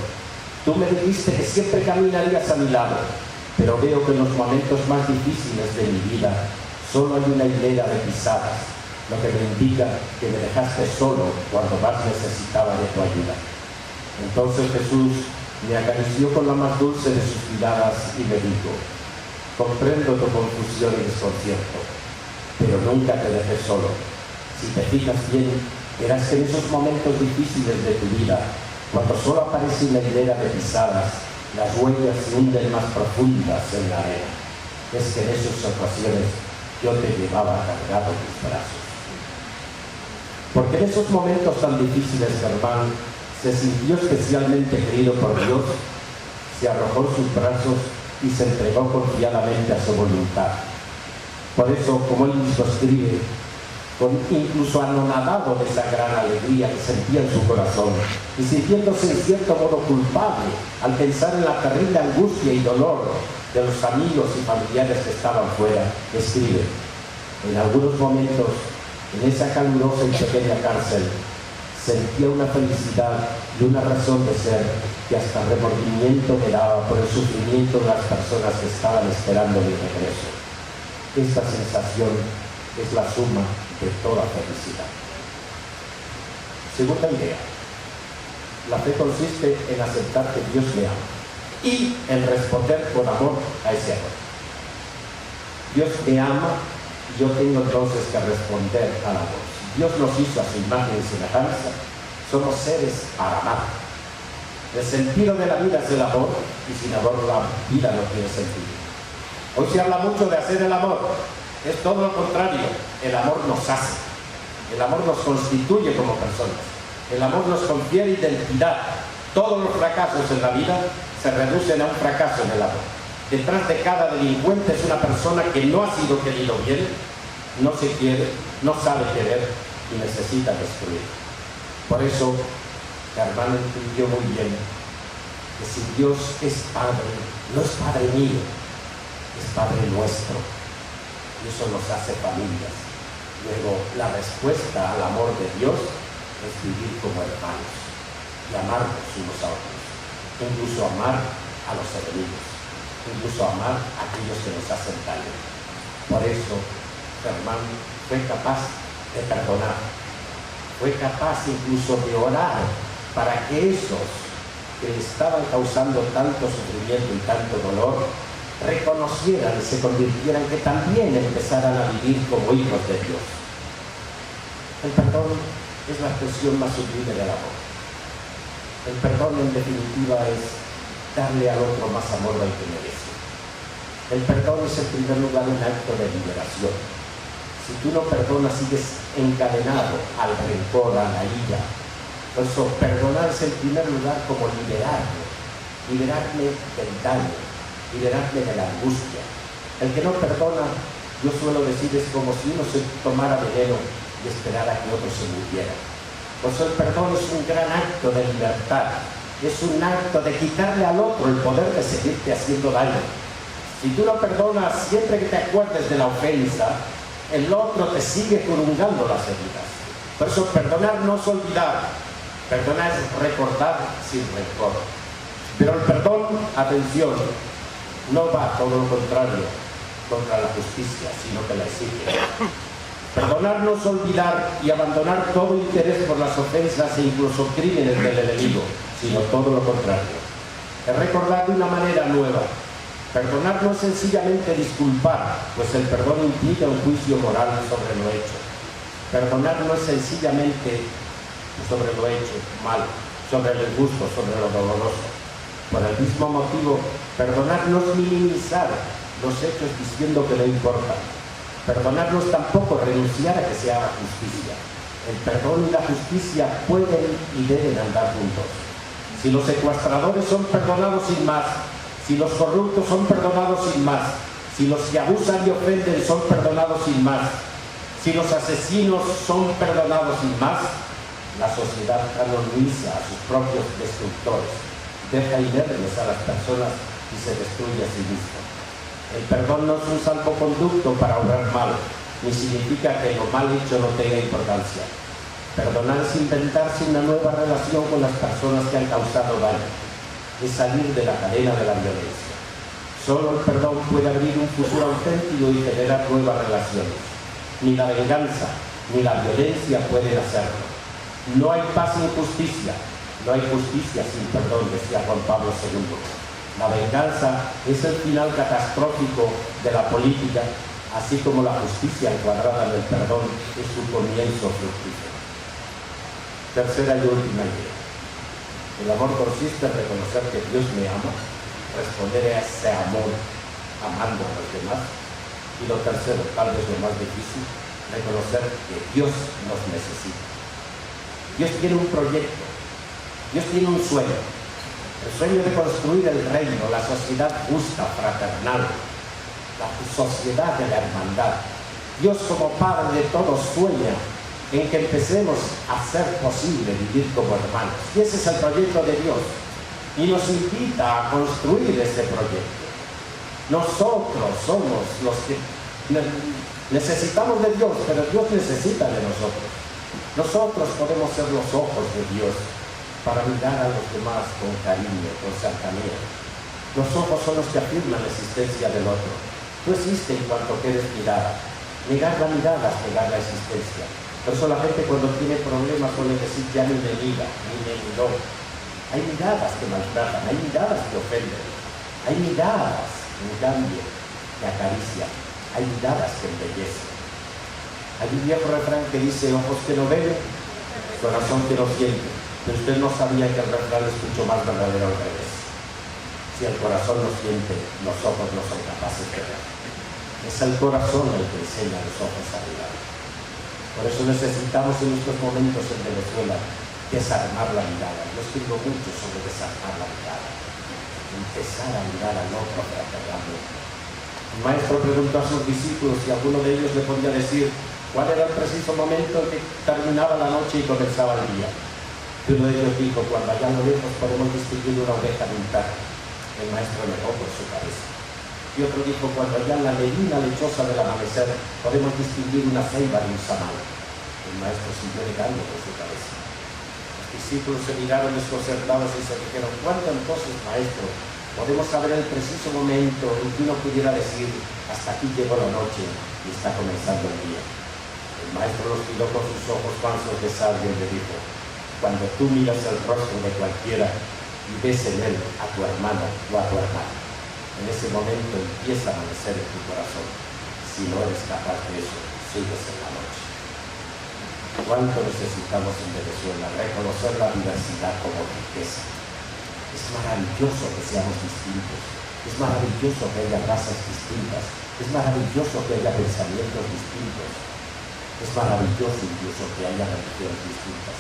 Tú me dijiste que siempre caminarías a mi lado, pero veo que en los momentos más difíciles de mi vida solo hay una hilera de pisadas, lo que me indica que me dejaste solo cuando más necesitaba de tu ayuda. Entonces Jesús me acarició con la más dulce de sus miradas y me dijo: comprendo tu confusión y desconcierto, pero nunca te dejé solo. Si te fijas bien, verás que en esos momentos difíciles de tu vida, cuando solo aparece una hilera de pisadas, las huellas se hunden más profundas en la arena. Es que en esas ocasiones yo te llevaba cargado en mis brazos. Porque en esos momentos tan difíciles, Germán se sintió especialmente querido por Dios, se arrojó en sus brazos y se entregó confiadamente a su voluntad. Por eso, como él mismo escribe, incluso anonadado de esa gran alegría que sentía en su corazón y sintiéndose en cierto modo culpable al pensar en la terrible angustia y dolor de los amigos y familiares que estaban fuera, escribe: en algunos momentos, en esa calurosa y pequeña cárcel, sentía una felicidad y una razón de ser que hasta remordimiento me daba por el sufrimiento de las personas que estaban esperando mi regreso. Esta sensación es la suma de toda felicidad. Segunda idea: la fe consiste en aceptar que Dios me ama y en responder con amor a ese amor. Dios me ama y yo tengo entonces que responder al amor. Dios nos hizo a su imagen y semejanza, somos seres para amar. El sentido de la vida es el amor, y sin amor la vida no tiene sentido. Hoy se habla mucho de hacer el amor, es todo lo contrario. El amor nos hace, el amor nos constituye como personas, el amor nos confiere identidad. Todos los fracasos en la vida se reducen a un fracaso en el amor. Detrás de cada delincuente es una persona que no ha sido querido bien, no se quiere, no sabe querer y necesita destruir. Por eso, Germán entendió muy bien que si Dios es Padre, no es Padre mío, es Padre nuestro. Y eso nos hace familias. Luego, la respuesta al amor de Dios es vivir como hermanos y amarnos unos a otros, incluso amar a los enemigos, incluso amar a aquellos que nos hacen daño. Por eso, Germán fue capaz de perdonar, fue capaz incluso de orar para que esos que le estaban causando tanto sufrimiento y tanto dolor reconocieran y se convirtieran, que también empezaran a vivir como hijos de Dios. El perdón es la expresión más sublime del amor. El perdón, en definitiva, es darle al otro más amor del que merece. El perdón es, en primer lugar, un acto de liberación. Si tú no perdonas, sigues encadenado al rencor, a la ira. Por eso, perdonar es, en primer lugar, como liberarme del daño, liberarme de la angustia. El que no perdona, yo suelo decir, es como si uno se tomara veneno y esperara que otro se muriera. Por eso el perdón es un gran acto de libertad, es un acto de quitarle al otro el poder de seguirte haciendo daño. Si tú no perdonas, siempre que te acuerdes de la ofensa, el otro te sigue prolongando las heridas. Por eso perdonar no es olvidar, perdonar es recordar sin rencor. Pero el perdón, atención, no va, todo lo contrario, contra la justicia, sino que la exige. Perdonar no es olvidar y abandonar todo interés por las ofensas e incluso crímenes del enemigo, sino todo lo contrario. Es recordar de una manera nueva, Perdonar no es sencillamente disculpar, pues el perdón implica un juicio moral sobre lo hecho. Perdonar no es sencillamente sobre lo hecho mal, sobre el gusto, sobre lo doloroso. Por el mismo motivo, perdonar no es minimizar los hechos diciendo que no importan. Perdonar no es tampoco renunciar a que se haga justicia. El perdón y la justicia pueden y deben andar juntos. Si los secuestradores son perdonados sin más, si los corruptos son perdonados sin más, si los que abusan y ofenden son perdonados sin más, si los asesinos son perdonados sin más, la sociedad canoniza a sus propios destructores, deja inermes a las personas y se destruye a sí mismo. El perdón no es un salvoconducto para obrar mal, ni significa que lo mal hecho no tenga importancia. Perdonar es inventarse una nueva relación con las personas que han causado daño, es salir de la cadena de la violencia. Solo el perdón puede abrir un futuro auténtico y generar nuevas relaciones. Ni la venganza ni la violencia pueden hacerlo. No hay paz sin justicia, no hay justicia sin perdón, decía Juan Pablo II. La venganza es el final catastrófico de la política, así como la justicia encuadrada en el perdón es su comienzo fructífero. Tercera y última idea. El amor consiste en reconocer que Dios me ama, responder a ese amor amando a los demás. Y lo tercero, tal vez lo más difícil, reconocer que Dios nos necesita. Dios tiene un proyecto, Dios tiene un sueño, el sueño de construir el reino, la sociedad justa, fraternal, la sociedad de la hermandad. Dios como Padre de todos sueña en que empecemos a ser posible vivir como hermanos. Y ese es el proyecto de Dios. Y nos invita a construir ese proyecto. Nosotros somos los que necesitamos de Dios, pero Dios necesita de nosotros. Nosotros podemos ser los ojos de Dios para mirar a los demás con cariño, con cercanía. Los ojos son los que afirman la existencia del otro. Tú existes en cuanto quieres mirar. Negar la mirada es negar la existencia. Por eso la gente cuando tiene problemas suele decir ya ni me mira, ni me miró. Hay miradas que maltratan, hay miradas que ofenden, hay miradas, en cambio, que acarician, hay miradas que embellecen. Hay un viejo refrán que dice ojos que no ven, corazón que no siente. Pero usted no sabía que el refrán es mucho más verdadero al revés. Si el corazón no siente, los ojos no son capaces de ver. Es el corazón el que enseña a los ojos a mirar. Por eso necesitamos en estos momentos en Venezuela desarmar la mirada. Yo escribo mucho sobre desarmar la mirada. Empezar a mirar al otro fraternalmente. El maestro preguntó a sus discípulos si alguno de ellos le podía decir cuál era el preciso momento en que terminaba la noche y comenzaba el día. Y uno de ellos dijo, cuando allá a lo lejos podemos distinguir una oveja de un perro. El maestro negó por su cabeza. Y otro dijo, cuando allá en la neblina lechosa del amanecer podemos distinguir una ceiba de un zamal. El maestro siguió negando por su cabeza. Los discípulos se miraron desconcertados y se dijeron, ¿cuándo entonces, maestro, podemos saber el preciso momento en que uno pudiera decir, hasta aquí llegó la noche y está comenzando el día? El maestro los miró con sus ojos falsos de sabio y le dijo, cuando tú miras el rostro de cualquiera y ves en él a tu hermano o a tu hermana, en ese momento empieza a amanecer en tu corazón. Si no eres capaz de eso, sigues en la noche. ¿Cuánto necesitamos en Venezuela reconocer la diversidad como riqueza? Es maravilloso que seamos distintos. Es maravilloso que haya razas distintas. Es maravilloso que haya pensamientos distintos. Es maravilloso incluso que haya religiones distintas.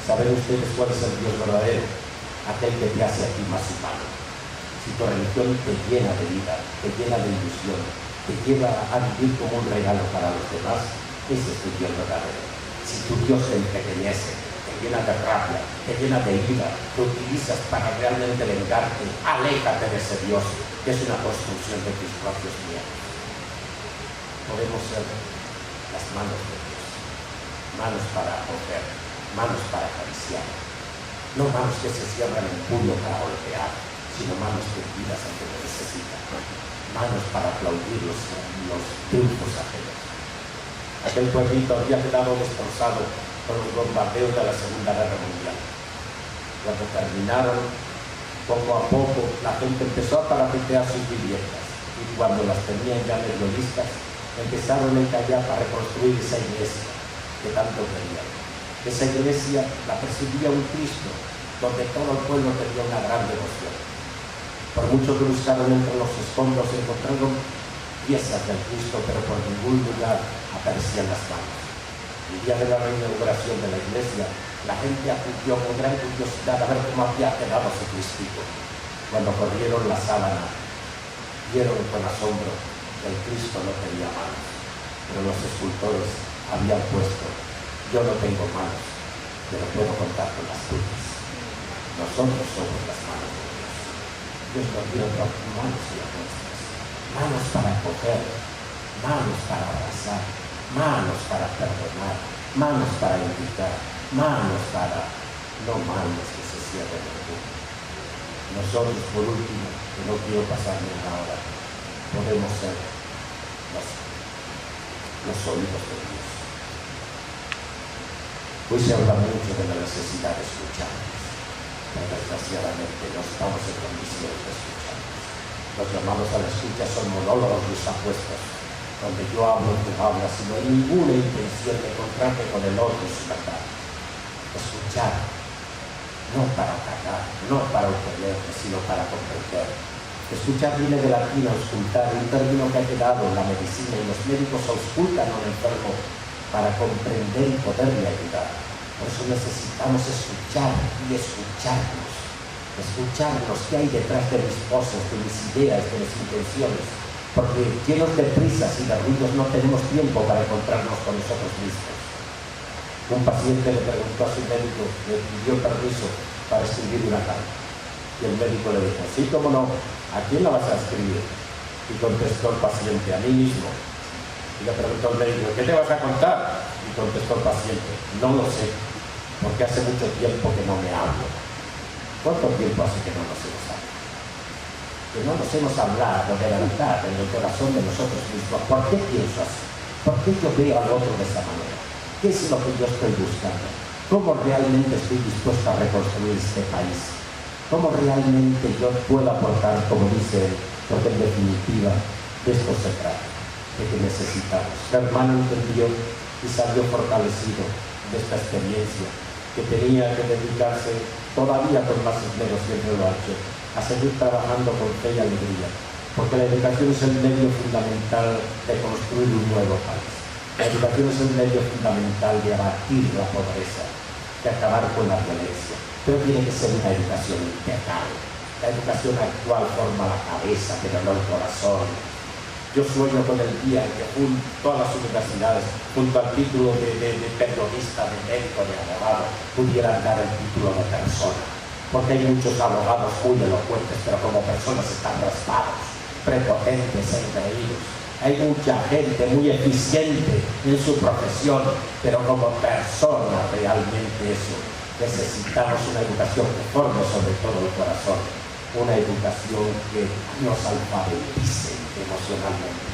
¿Saben ustedes cuál es el Dios verdadero? Aquel que te hace a ti más humano. Si tu religión te llena de vida, te llena de ilusión, te lleva a vivir como un regalo para los demás, ese es tu Dios verdadero. Si tu Dios te empequeñece, te llena de rabia, te llena de ira, te utilizas para realmente vengarte, aléjate de ese Dios, que es una construcción de tus propios miedos. Podemos ser las manos de Dios, manos para acoger, manos para acariciar, no manos que se cierran en puño para golpear, sino manos tendidas al que lo necesita, manos para aplaudir los triunfos ajenos. Aquel pueblito había quedado destrozado por los bombardeos de la Segunda Guerra Mundial. Cuando terminaron, Poco a poco la gente empezó a parapetear sus viviendas y cuando las tenían ya medio listas, empezaron a encallar para reconstruir esa iglesia que tanto querían. Esa iglesia la presidía un Cristo donde todo el pueblo tenía una gran devoción. Por mucho que buscaron entre los escombros, encontraron piezas del Cristo, pero por ningún lugar aparecían las manos. El día de la reinauguración de la iglesia, la gente acudió con gran curiosidad a ver cómo había quedado su Cristito. Cuando corrieron la sábana, vieron con asombro que el Cristo no tenía manos, pero los escultores habían puesto: yo no tengo manos, pero puedo contar con las tuyas. Nosotros somos las manos de Dios. Dios nos dio manos y nuestras, manos para coger, manos para abrazar, manos para perdonar, manos para invitar, manos para no manos que se cierren el mundo. Nosotros, por último, que no quiero pasarme ahora, podemos ser los oídos de Dios. Hoy se habla mucho de la necesidad de escucharnos, pero desgraciadamente no estamos en condiciones de escucharnos. Los llamados a la escucha son monólogos desapuestos, donde yo hablo, tú hablas, y no hay ninguna intención de encontrarme con el otro y su verdad. Escuchar, no para atacar, no para obtener, sino para comprender. Escuchar viene del latín auscultar, un término que ha quedado en la medicina, y los médicos auscultan a un enfermo para comprender y poderle ayudar. Por eso necesitamos escuchar y escucharnos. Escucharnos qué hay detrás de mis voces, de mis ideas, de mis intenciones. Porque llenos de prisas y de ruidos no tenemos tiempo para encontrarnos con nosotros mismos. Un paciente le preguntó a su médico, le pidió permiso para escribir una carta. Y el médico le dijo: sí, cómo no, ¿a quién la vas a escribir? Y contestó el paciente: a mí mismo. Y le preguntó al médico: ¿qué te vas a contar? Y contestó el paciente: no lo sé, porque hace mucho tiempo que no me hablo. ¿Cuánto tiempo hace que no nos hemos hablado? Que no nos hemos hablado de verdad en el corazón de nosotros mismos. ¿Por qué pienso así? ¿Por qué yo veo al otro de esta manera? ¿Qué es lo que yo estoy buscando? ¿Cómo realmente estoy dispuesto a reconstruir este país? ¿Cómo realmente yo puedo aportar, como dice él? Porque en definitiva de esto se trata, de que necesitamos. El hermano entendió y salió fortalecido de esta experiencia, que tenía que dedicarse todavía con más esmero, siempre lo ha hecho, a seguir trabajando con fe y alegría, porque la educación es el medio fundamental de construir un nuevo país. La educación es el medio fundamental de abatir la pobreza, de acabar con la violencia, pero tiene que ser una educación integral. La educación actual forma la cabeza, pero no el corazón. Yo sueño con el día en que todas las universidades, junto al título de periodista, de médico, de abogado, pudieran dar el título de persona. Porque hay muchos abogados muy elocuentes, pero como personas están raspados, prepotentes e engreídos. Hay mucha gente muy eficiente en su profesión, pero como persona realmente eso. Necesitamos una educación que forme sobre todo el corazón, una educación que nos alfabetice emocionalmente.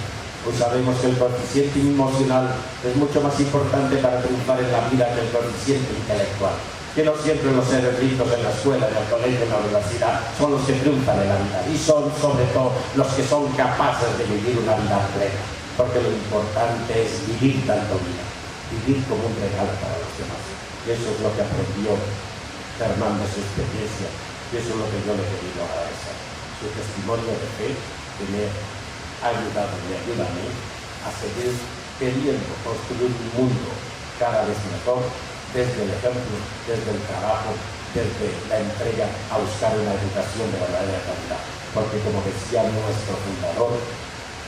Pues sabemos que el coeficiente emocional es mucho más importante para triunfar en la vida que el coeficiente intelectual. Que no siempre los cerebritos en la escuela, en el colegio, en la universidad son los que triunfan en la vida, y son sobre todo los que son capaces de vivir una vida plena, porque lo importante es vivir dando vida, vivir como un regalo para los demás. Y eso es lo que aprendió Fernando de su experiencia, y eso es lo que yo le he querido agradecer. Su testimonio de fe que me ha ayudado y me ayuda a mí a seguir queriendo construir un mundo cada vez mejor, desde el ejemplo, desde el trabajo, desde la entrega a buscar una educación de verdadera calidad. Porque como decía nuestro fundador,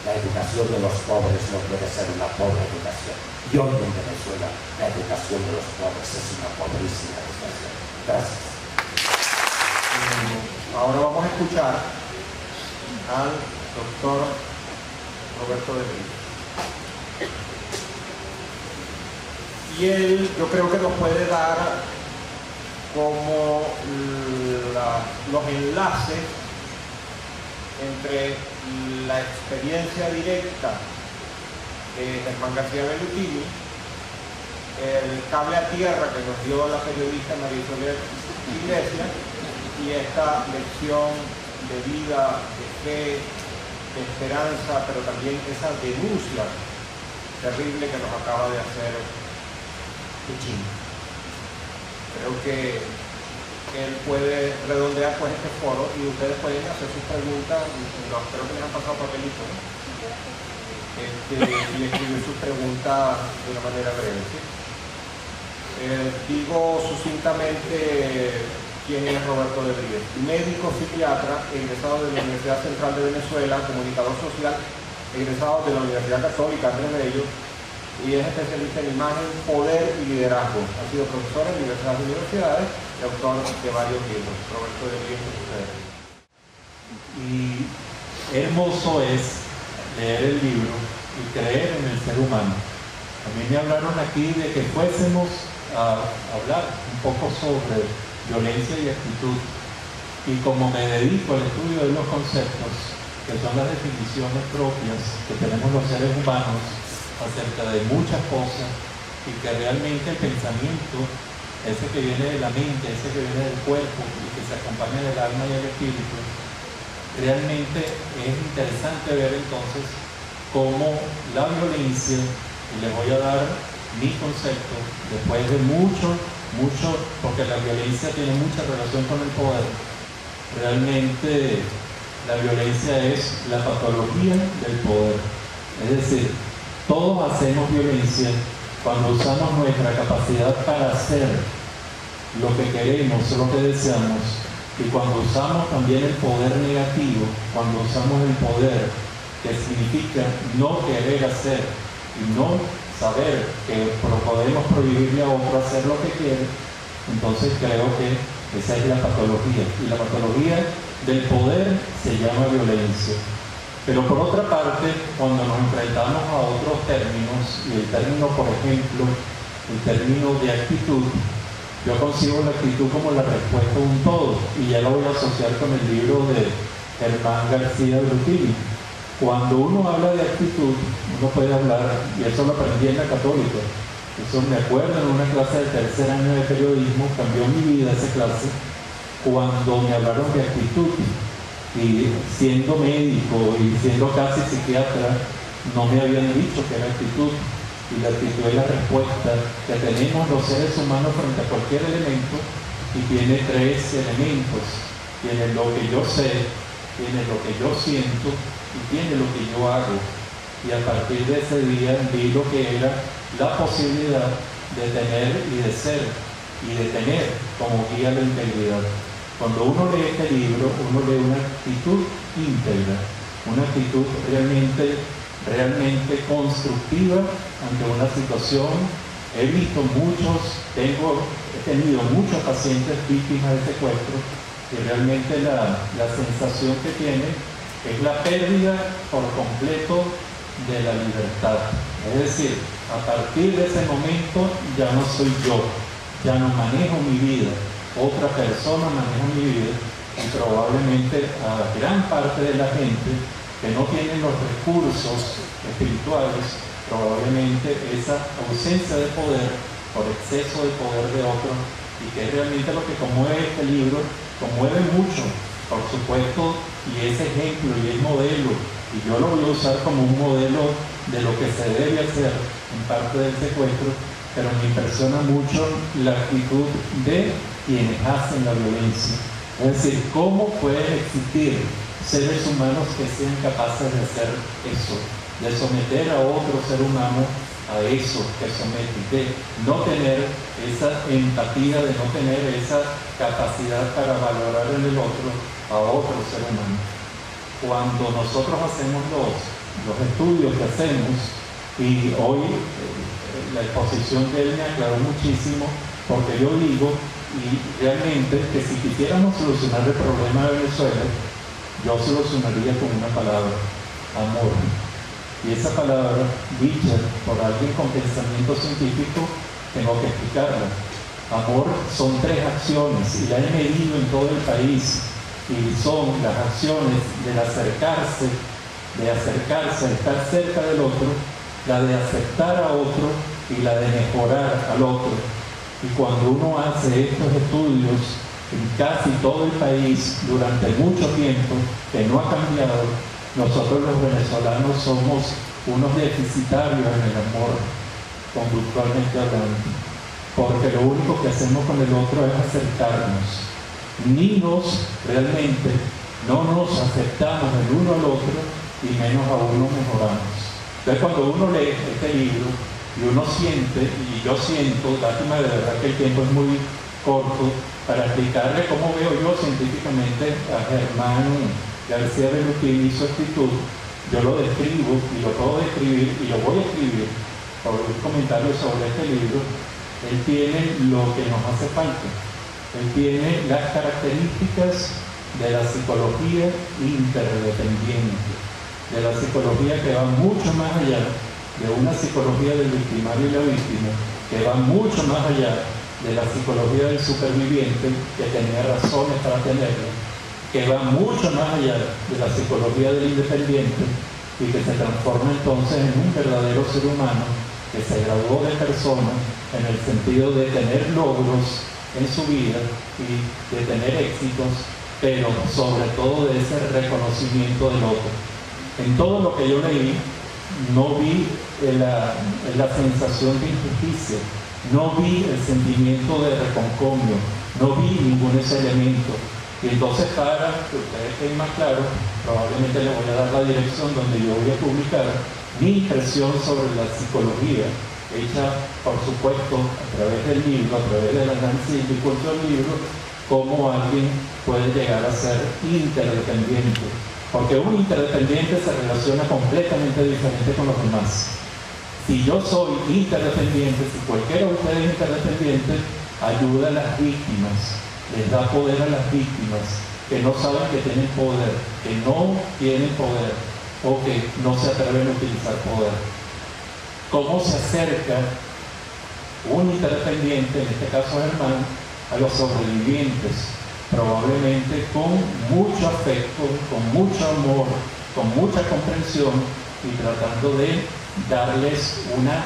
la educación de los pobres no puede ser una pobre educación. Y hoy en Venezuela la educación de los pobres es una pobrísima educación. Gracias. Ahora vamos a escuchar al doctor Roberto de Brito. Y él, yo creo que nos puede dar como los enlaces entre la experiencia directa de Germán García Bellutini, el cable a tierra que nos dio la periodista María Soler Iglesias, y esta lección de vida, de fe, de esperanza, pero también esa denuncia terrible que nos acaba de hacer Putin. Creo que él puede redondear pues este foro y ustedes pueden hacer sus preguntas. No, creo que les han pasado papelito, ¿no? Y escribir sus preguntas de una manera breve, ¿sí? Digo sucintamente quién es Roberto de Brives. Médico psiquiatra, egresado de la Universidad Central de Venezuela, comunicador social, egresado de la Universidad Católica Andrés Bello, y es especialista en imagen, poder y liderazgo. Ha sido profesor en diversas universidades y autor de varios libros. Roberto de Brives, ustedes. Y hermoso es leer el libro y creer en el ser humano. A mí me hablaron aquí de que fuésemos a hablar un poco sobre violencia y actitud, y como me dedico al estudio de los conceptos, que son las definiciones propias que tenemos los seres humanos acerca de muchas cosas, y que realmente el pensamiento, ese que viene de la mente, ese que viene del cuerpo y que se acompaña del alma y el espíritu, realmente es interesante ver entonces cómo la violencia, y les voy a dar mi concepto, después de mucho, porque la violencia tiene mucha relación con el poder, realmente la violencia es la patología del poder. Es decir, todos hacemos violencia cuando usamos nuestra capacidad para hacer lo que queremos, lo que deseamos, y cuando usamos también el poder negativo, cuando usamos el poder que significa no querer hacer y no saber que podemos prohibirle a otro hacer lo que quiere, entonces creo que esa es la patología. Y la patología del poder se llama violencia. Pero por otra parte, cuando nos enfrentamos a otros términos, y el término, por ejemplo, el término de actitud, yo concibo la actitud como la respuesta a un todo, y ya lo voy a asociar con el libro de Germán García Brutini. Cuando uno habla de actitud, uno puede hablar, y eso lo aprendí en la Católica, eso me acuerdo en una clase de tercer año de periodismo, cambió mi vida esa clase, cuando me hablaron de actitud, y siendo médico y siendo casi psiquiatra, no me habían dicho que era actitud, y la actitud es la respuesta que tenemos los seres humanos frente a cualquier elemento, y tiene tres elementos: tiene lo que yo sé, tiene lo que yo siento y tiene lo que yo hago. Y a partir de ese día vi lo que era la posibilidad de tener y de ser y de tener como guía la integridad. Cuando uno lee este libro, uno lee una actitud íntegra, una actitud realmente constructiva ante una situación. He visto he tenido muchos pacientes víctimas de secuestro, y realmente la sensación que tienen es la pérdida por completo de la libertad. Es decir, a partir de ese momento ya no soy yo, ya no manejo mi vida, otra persona maneja mi vida, y probablemente a gran parte de la gente que no tiene los recursos espirituales, probablemente esa ausencia de poder por exceso de poder de otro, y que es realmente lo que conmueve este libro, conmueve mucho, por supuesto, y ese ejemplo y el modelo, y yo lo voy a usar como un modelo de lo que se debe hacer en parte del secuestro, pero me impresiona mucho la actitud de quienes hacen la violencia. Es decir, ¿cómo pueden existir seres humanos que sean capaces de hacer eso, de someter a otro ser humano a eso que somete, de no tener esa empatía, de no tener esa capacidad para valorar en el otro a otro ser humano? Cuando nosotros hacemos los estudios que hacemos, y hoy la exposición de él me aclaró muchísimo, porque yo digo, y realmente, que si quisiéramos solucionar el problema de Venezuela, yo solucionaría con una palabra: amor. Y esa palabra, dicha por alguien con pensamiento científico, tengo que explicarla. Amor son tres acciones, y la he medido en todo el país, y son las acciones del acercarse, de estar cerca del otro, la de aceptar a otro y la de mejorar al otro. Y cuando uno hace estos estudios en casi todo el país durante mucho tiempo, que no ha cambiado. Nosotros los venezolanos somos unos deficitarios en el amor, conductualmente hablando, porque lo único que hacemos con el otro es acercarnos. Ni realmente no nos aceptamos el uno al otro y menos aún nos mejoramos. Entonces cuando uno lee este libro y uno siente, y yo siento, lástima de verdad que el tiempo es muy corto para explicarle cómo veo yo científicamente a Germán García Velutín y su actitud. Yo lo describo y lo puedo describir y lo voy a escribir por un comentario sobre este libro. Él tiene lo que nos hace falta. Él tiene las características de la psicología interdependiente, de la psicología que va mucho más allá de una psicología del victimario y la víctima, que va mucho más allá de la psicología del superviviente, que tenía razones para tenerla, que va mucho más allá de la psicología del independiente y que se transforma entonces en un verdadero ser humano que se graduó de persona en el sentido de tener logros en su vida y de tener éxitos, pero sobre todo de ese reconocimiento del otro. En todo lo que yo leí, no vi la sensación de injusticia, no vi el sentimiento de reconcomio, no vi ningún ese elemento. Y entonces, para que ustedes estén más claros, probablemente les voy a dar la dirección donde yo voy a publicar mi impresión sobre la psicología, hecha, por supuesto, a través del libro, a través del análisis y discurso del libro, cómo alguien puede llegar a ser interdependiente. Porque un interdependiente se relaciona completamente diferente con los demás. Si yo soy interdependiente, si cualquiera de ustedes es interdependiente, ayuda a las víctimas, les da poder a las víctimas que no saben que tienen poder, que no tienen poder o que no se atreven a utilizar poder. ¿Cómo se acerca un interdependiente, en este caso Germán, a los sobrevivientes? Probablemente con mucho afecto, con mucho amor, con mucha comprensión y tratando de darles una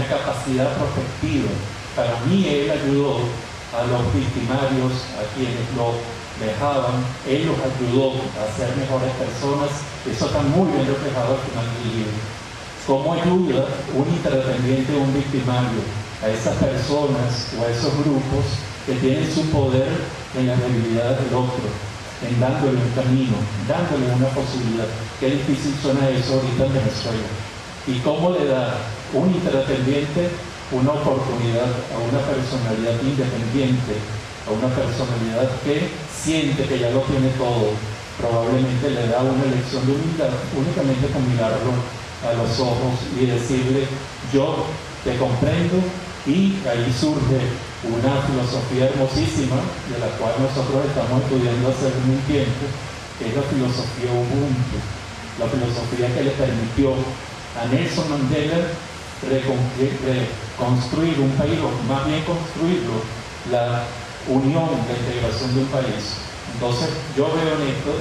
capacidad prospectiva. Para mí él ayudó a los victimarios, a quienes lo dejaban, él los ayudó a ser mejores personas. Eso está muy bien reflejado al final del libro. ¿Cómo ayuda un interdependiente o un victimario a esas personas o a esos grupos que tienen su poder en las debilidades del otro, en dándole un camino, dándole una posibilidad? Qué difícil suena eso ahorita en Venezuela. ¿Y cómo le da un interdependiente una oportunidad a una personalidad independiente, a una personalidad que siente que ya lo tiene todo? Probablemente le da una lección de humildad únicamente con mirarlo a los ojos y decirle: yo te comprendo. Y ahí surge una filosofía hermosísima de la cual nosotros estamos estudiando hace un tiempo, que es la filosofía Ubuntu, la filosofía que le permitió a Nelson Mandela reconstruir un país, o más bien construirlo, la unión, la integración de un país. Entonces yo veo en esto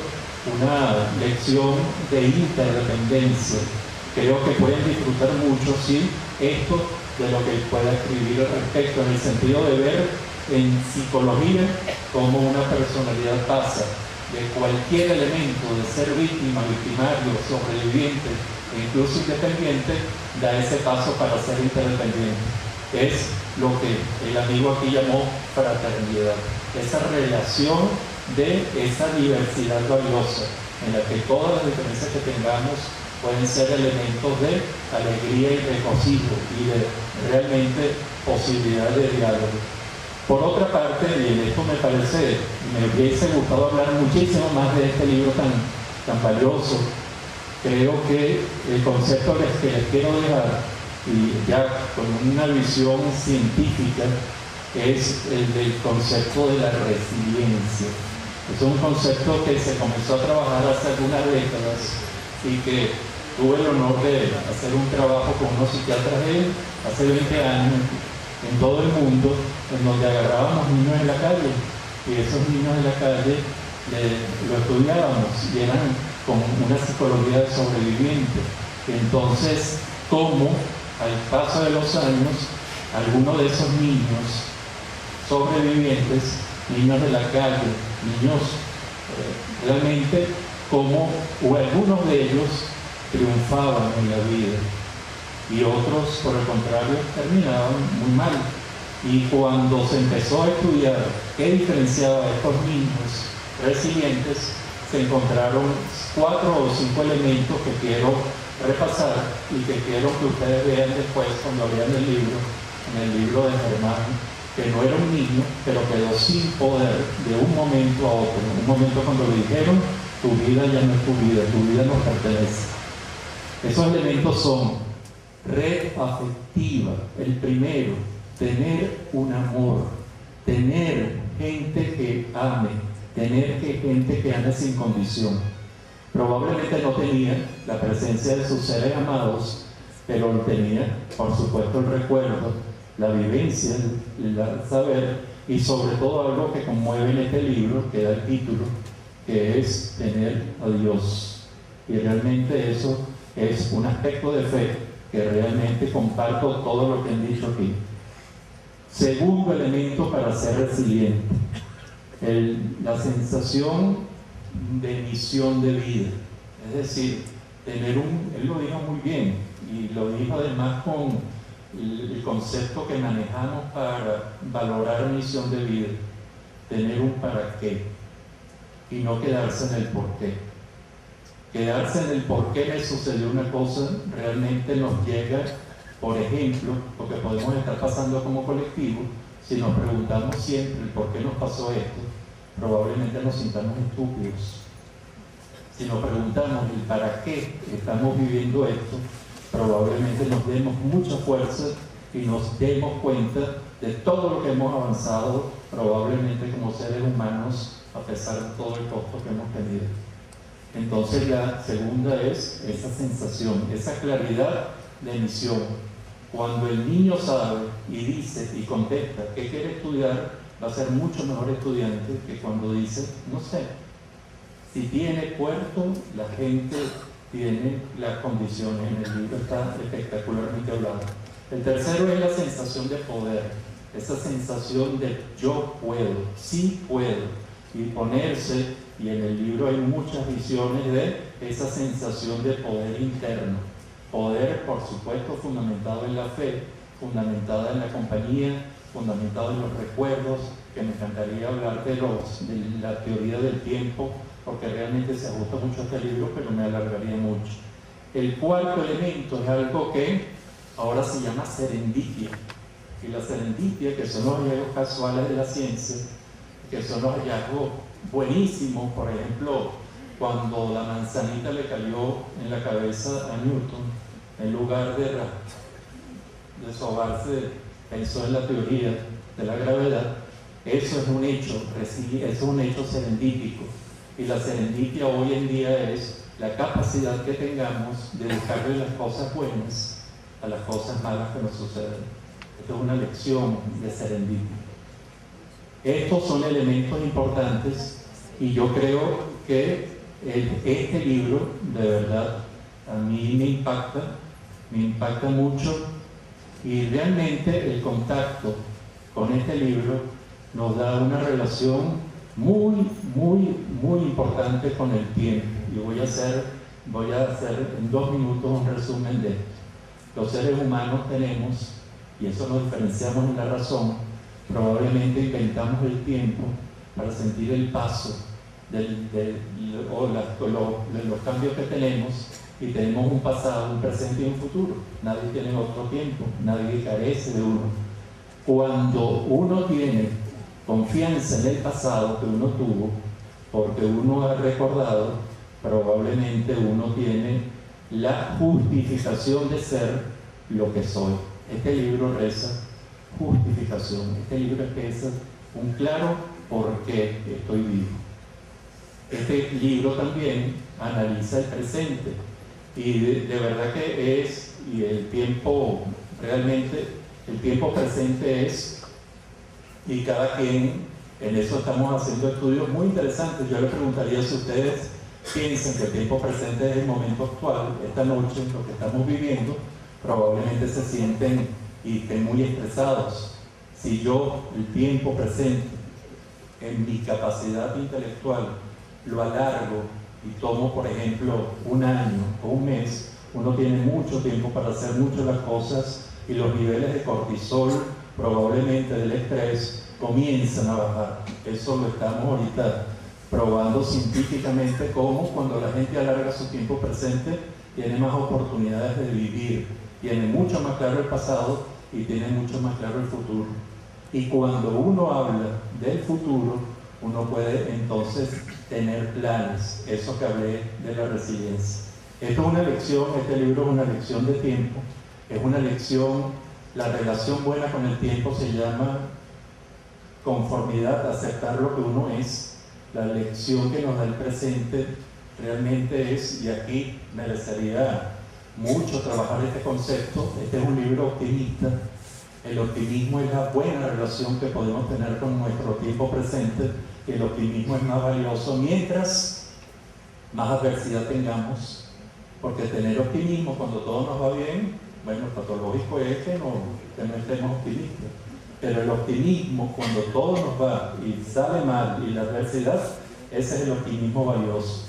una lección de interdependencia. Creo que pueden disfrutar mucho, sí, esto de lo que pueda escribir al respecto, en el sentido de ver en psicología cómo una personalidad pasa de cualquier elemento de ser víctima, victimario, sobreviviente e incluso independiente, da ese paso para ser interdependiente. Es lo que el amigo aquí llamó fraternidad, esa relación de esa diversidad valiosa en la que todas las diferencias que tengamos pueden ser elementos de alegría y regocijo y de realmente posibilidad de diálogo. Por otra parte, y en esto me hubiese gustado hablar muchísimo más de este libro tan valioso, creo que el concepto que les quiero dejar, y ya con una visión científica, es el del concepto de la resiliencia. Es un concepto que se comenzó a trabajar hace algunas décadas y que tuve el honor de hacer un trabajo con unos psiquiatras hace 20 años en todo el mundo, en donde agarrábamos niños en la calle y esos niños en la calle lo estudiábamos y eran con una psicología de sobreviviente. Entonces, cómo al paso de los años algunos de esos niños sobrevivientes niños de la calle, niños realmente como algunos de ellos triunfaban en la vida y otros, por el contrario, terminaban muy mal. Y cuando se empezó a estudiar qué diferenciaba a estos niños resilientes, se encontraron 4 o 5 elementos que quiero repasar y que quiero que ustedes vean después cuando lean el libro, en el libro de Germán, que no era un niño, pero quedó sin poder de un momento a otro. Un momento cuando le dijeron, tu vida ya no es tu vida nos pertenece. Esos elementos son red afectiva, el primero, tener un amor, tener gente que ame, tener gente que ame sin condición. Probablemente no tenía la presencia de sus seres amados, pero tenía, por supuesto, el recuerdo, la vivencia, el saber y sobre todo algo que conmueve en este libro, que da el título, que es tener a Dios. Y realmente eso es un aspecto de fe que realmente comparto todo lo que han dicho aquí. Segundo elemento para ser resiliente, la sensación de misión de vida. Es decir, tener él lo dijo muy bien y lo dijo además con el concepto que manejamos para valorar misión de vida, tener un para qué y no quedarse en el por qué. Quedarse en el por qué me sucedió una cosa realmente nos llega, por ejemplo, lo que podemos estar pasando como colectivo, si nos preguntamos siempre el por qué nos pasó esto, probablemente nos sintamos estúpidos. Si nos preguntamos el para qué estamos viviendo esto, probablemente nos demos mucha fuerza y nos demos cuenta de todo lo que hemos avanzado, probablemente como seres humanos, a pesar de todo el costo que hemos tenido. Entonces la segunda es esa sensación, esa claridad de misión. Cuando el niño sabe y dice y contesta que quiere estudiar, va a ser mucho mejor estudiante que cuando dice, no sé. Si tiene puerto, la gente tiene las condiciones. En el libro está espectacularmente hablado. El tercero es la sensación de poder, esa sensación de yo puedo, sí puedo. Y ponerse, y en el libro hay muchas visiones de esa sensación de poder interno. Poder, por supuesto, fundamentado en la fe, fundamentada en la compañía, fundamentado en los recuerdos, que me encantaría hablar de la teoría del tiempo, porque realmente se ajusta mucho a este libro, pero me alargaría mucho. El cuarto elemento es algo que ahora se llama serendipia. Y la serendipia, que son los hallazgos casuales de la ciencia, que son los hallazgos buenísimos, por ejemplo, cuando la manzanita le cayó en la cabeza a Newton, en lugar de sobarse, pensó en la teoría de la gravedad. Eso es un hecho, eso es un hecho serendípico. Y la serendipia hoy en día es la capacidad que tengamos de buscarle las cosas buenas a las cosas malas que nos suceden. Esto es una lección de serendipia. Estos son elementos importantes y yo creo que este libro, de verdad, a mí me impacta mucho y realmente el contacto con este libro nos da una relación muy importante con el tiempo. Y voy a hacer en 2 minutos un resumen de esto. Los seres humanos tenemos, y eso nos diferenciamos en la razón, probablemente inventamos el tiempo para sentir el paso de los cambios que tenemos, y tenemos un pasado, un presente y un futuro. Nadie tiene otro tiempo, nadie carece de uno. Cuando uno tiene confianza en el pasado que uno tuvo, porque uno ha recordado, probablemente uno tiene la justificación de ser lo que soy. Este libro reza justificación. Este libro expresa un claro por qué estoy vivo. Este libro también analiza el presente y de verdad que y el tiempo, realmente el tiempo presente es, y cada quien, en eso estamos haciendo estudios muy interesantes. Yo le preguntaría si ustedes piensan que el tiempo presente es el momento actual, esta noche, lo que estamos viviendo, probablemente se sienten y estén muy estresados. Si yo, el tiempo presente, en mi capacidad intelectual lo alargo y tomo, por ejemplo, un año o un mes, uno tiene mucho tiempo para hacer muchas las cosas y los niveles de cortisol, probablemente del estrés, comienzan a bajar. Eso lo estamos ahorita probando científicamente, cómo cuando la gente alarga su tiempo presente tiene más oportunidades de vivir, tiene mucho más claro el pasado y tiene mucho más claro el futuro. Y cuando uno habla del futuro, uno puede entonces tener planes, eso que hablé de la resiliencia. Esto es una lección, este libro es una lección de tiempo, es una lección, la relación buena con el tiempo se llama conformidad, aceptar lo que uno es. La lección que nos da el presente realmente es, y aquí merecería mucho trabajar este concepto, este es un libro optimista. El optimismo es la buena relación que podemos tener con nuestro tiempo presente, que el optimismo es más valioso mientras más adversidad tengamos, porque tener optimismo cuando todo nos va bien, bueno, lo patológico es que no estemos optimistas, pero el optimismo cuando todo nos va y sale mal y la adversidad, ese es el optimismo valioso.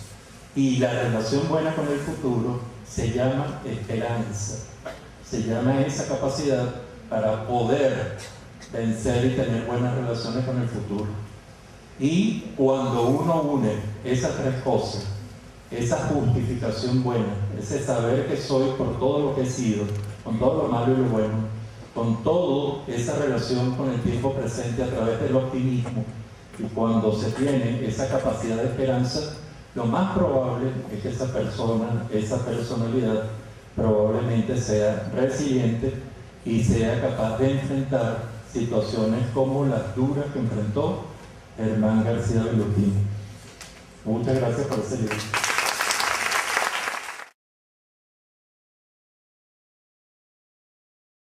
Y la relación buena con el futuro se llama esperanza, se llama esa capacidad para poder vencer y tener buenas relaciones con el futuro. Y cuando uno une esas tres cosas, esa justificación buena, ese saber que soy por todo lo que he sido, con todo lo malo y lo bueno, con toda esa relación con el tiempo presente a través del optimismo, y cuando se tiene esa capacidad de esperanza, lo más probable es que esa persona, esa personalidad, probablemente sea resiliente y sea capaz de enfrentar situaciones como las duras que enfrentó Germán García Bellutini. Muchas gracias por ese libro.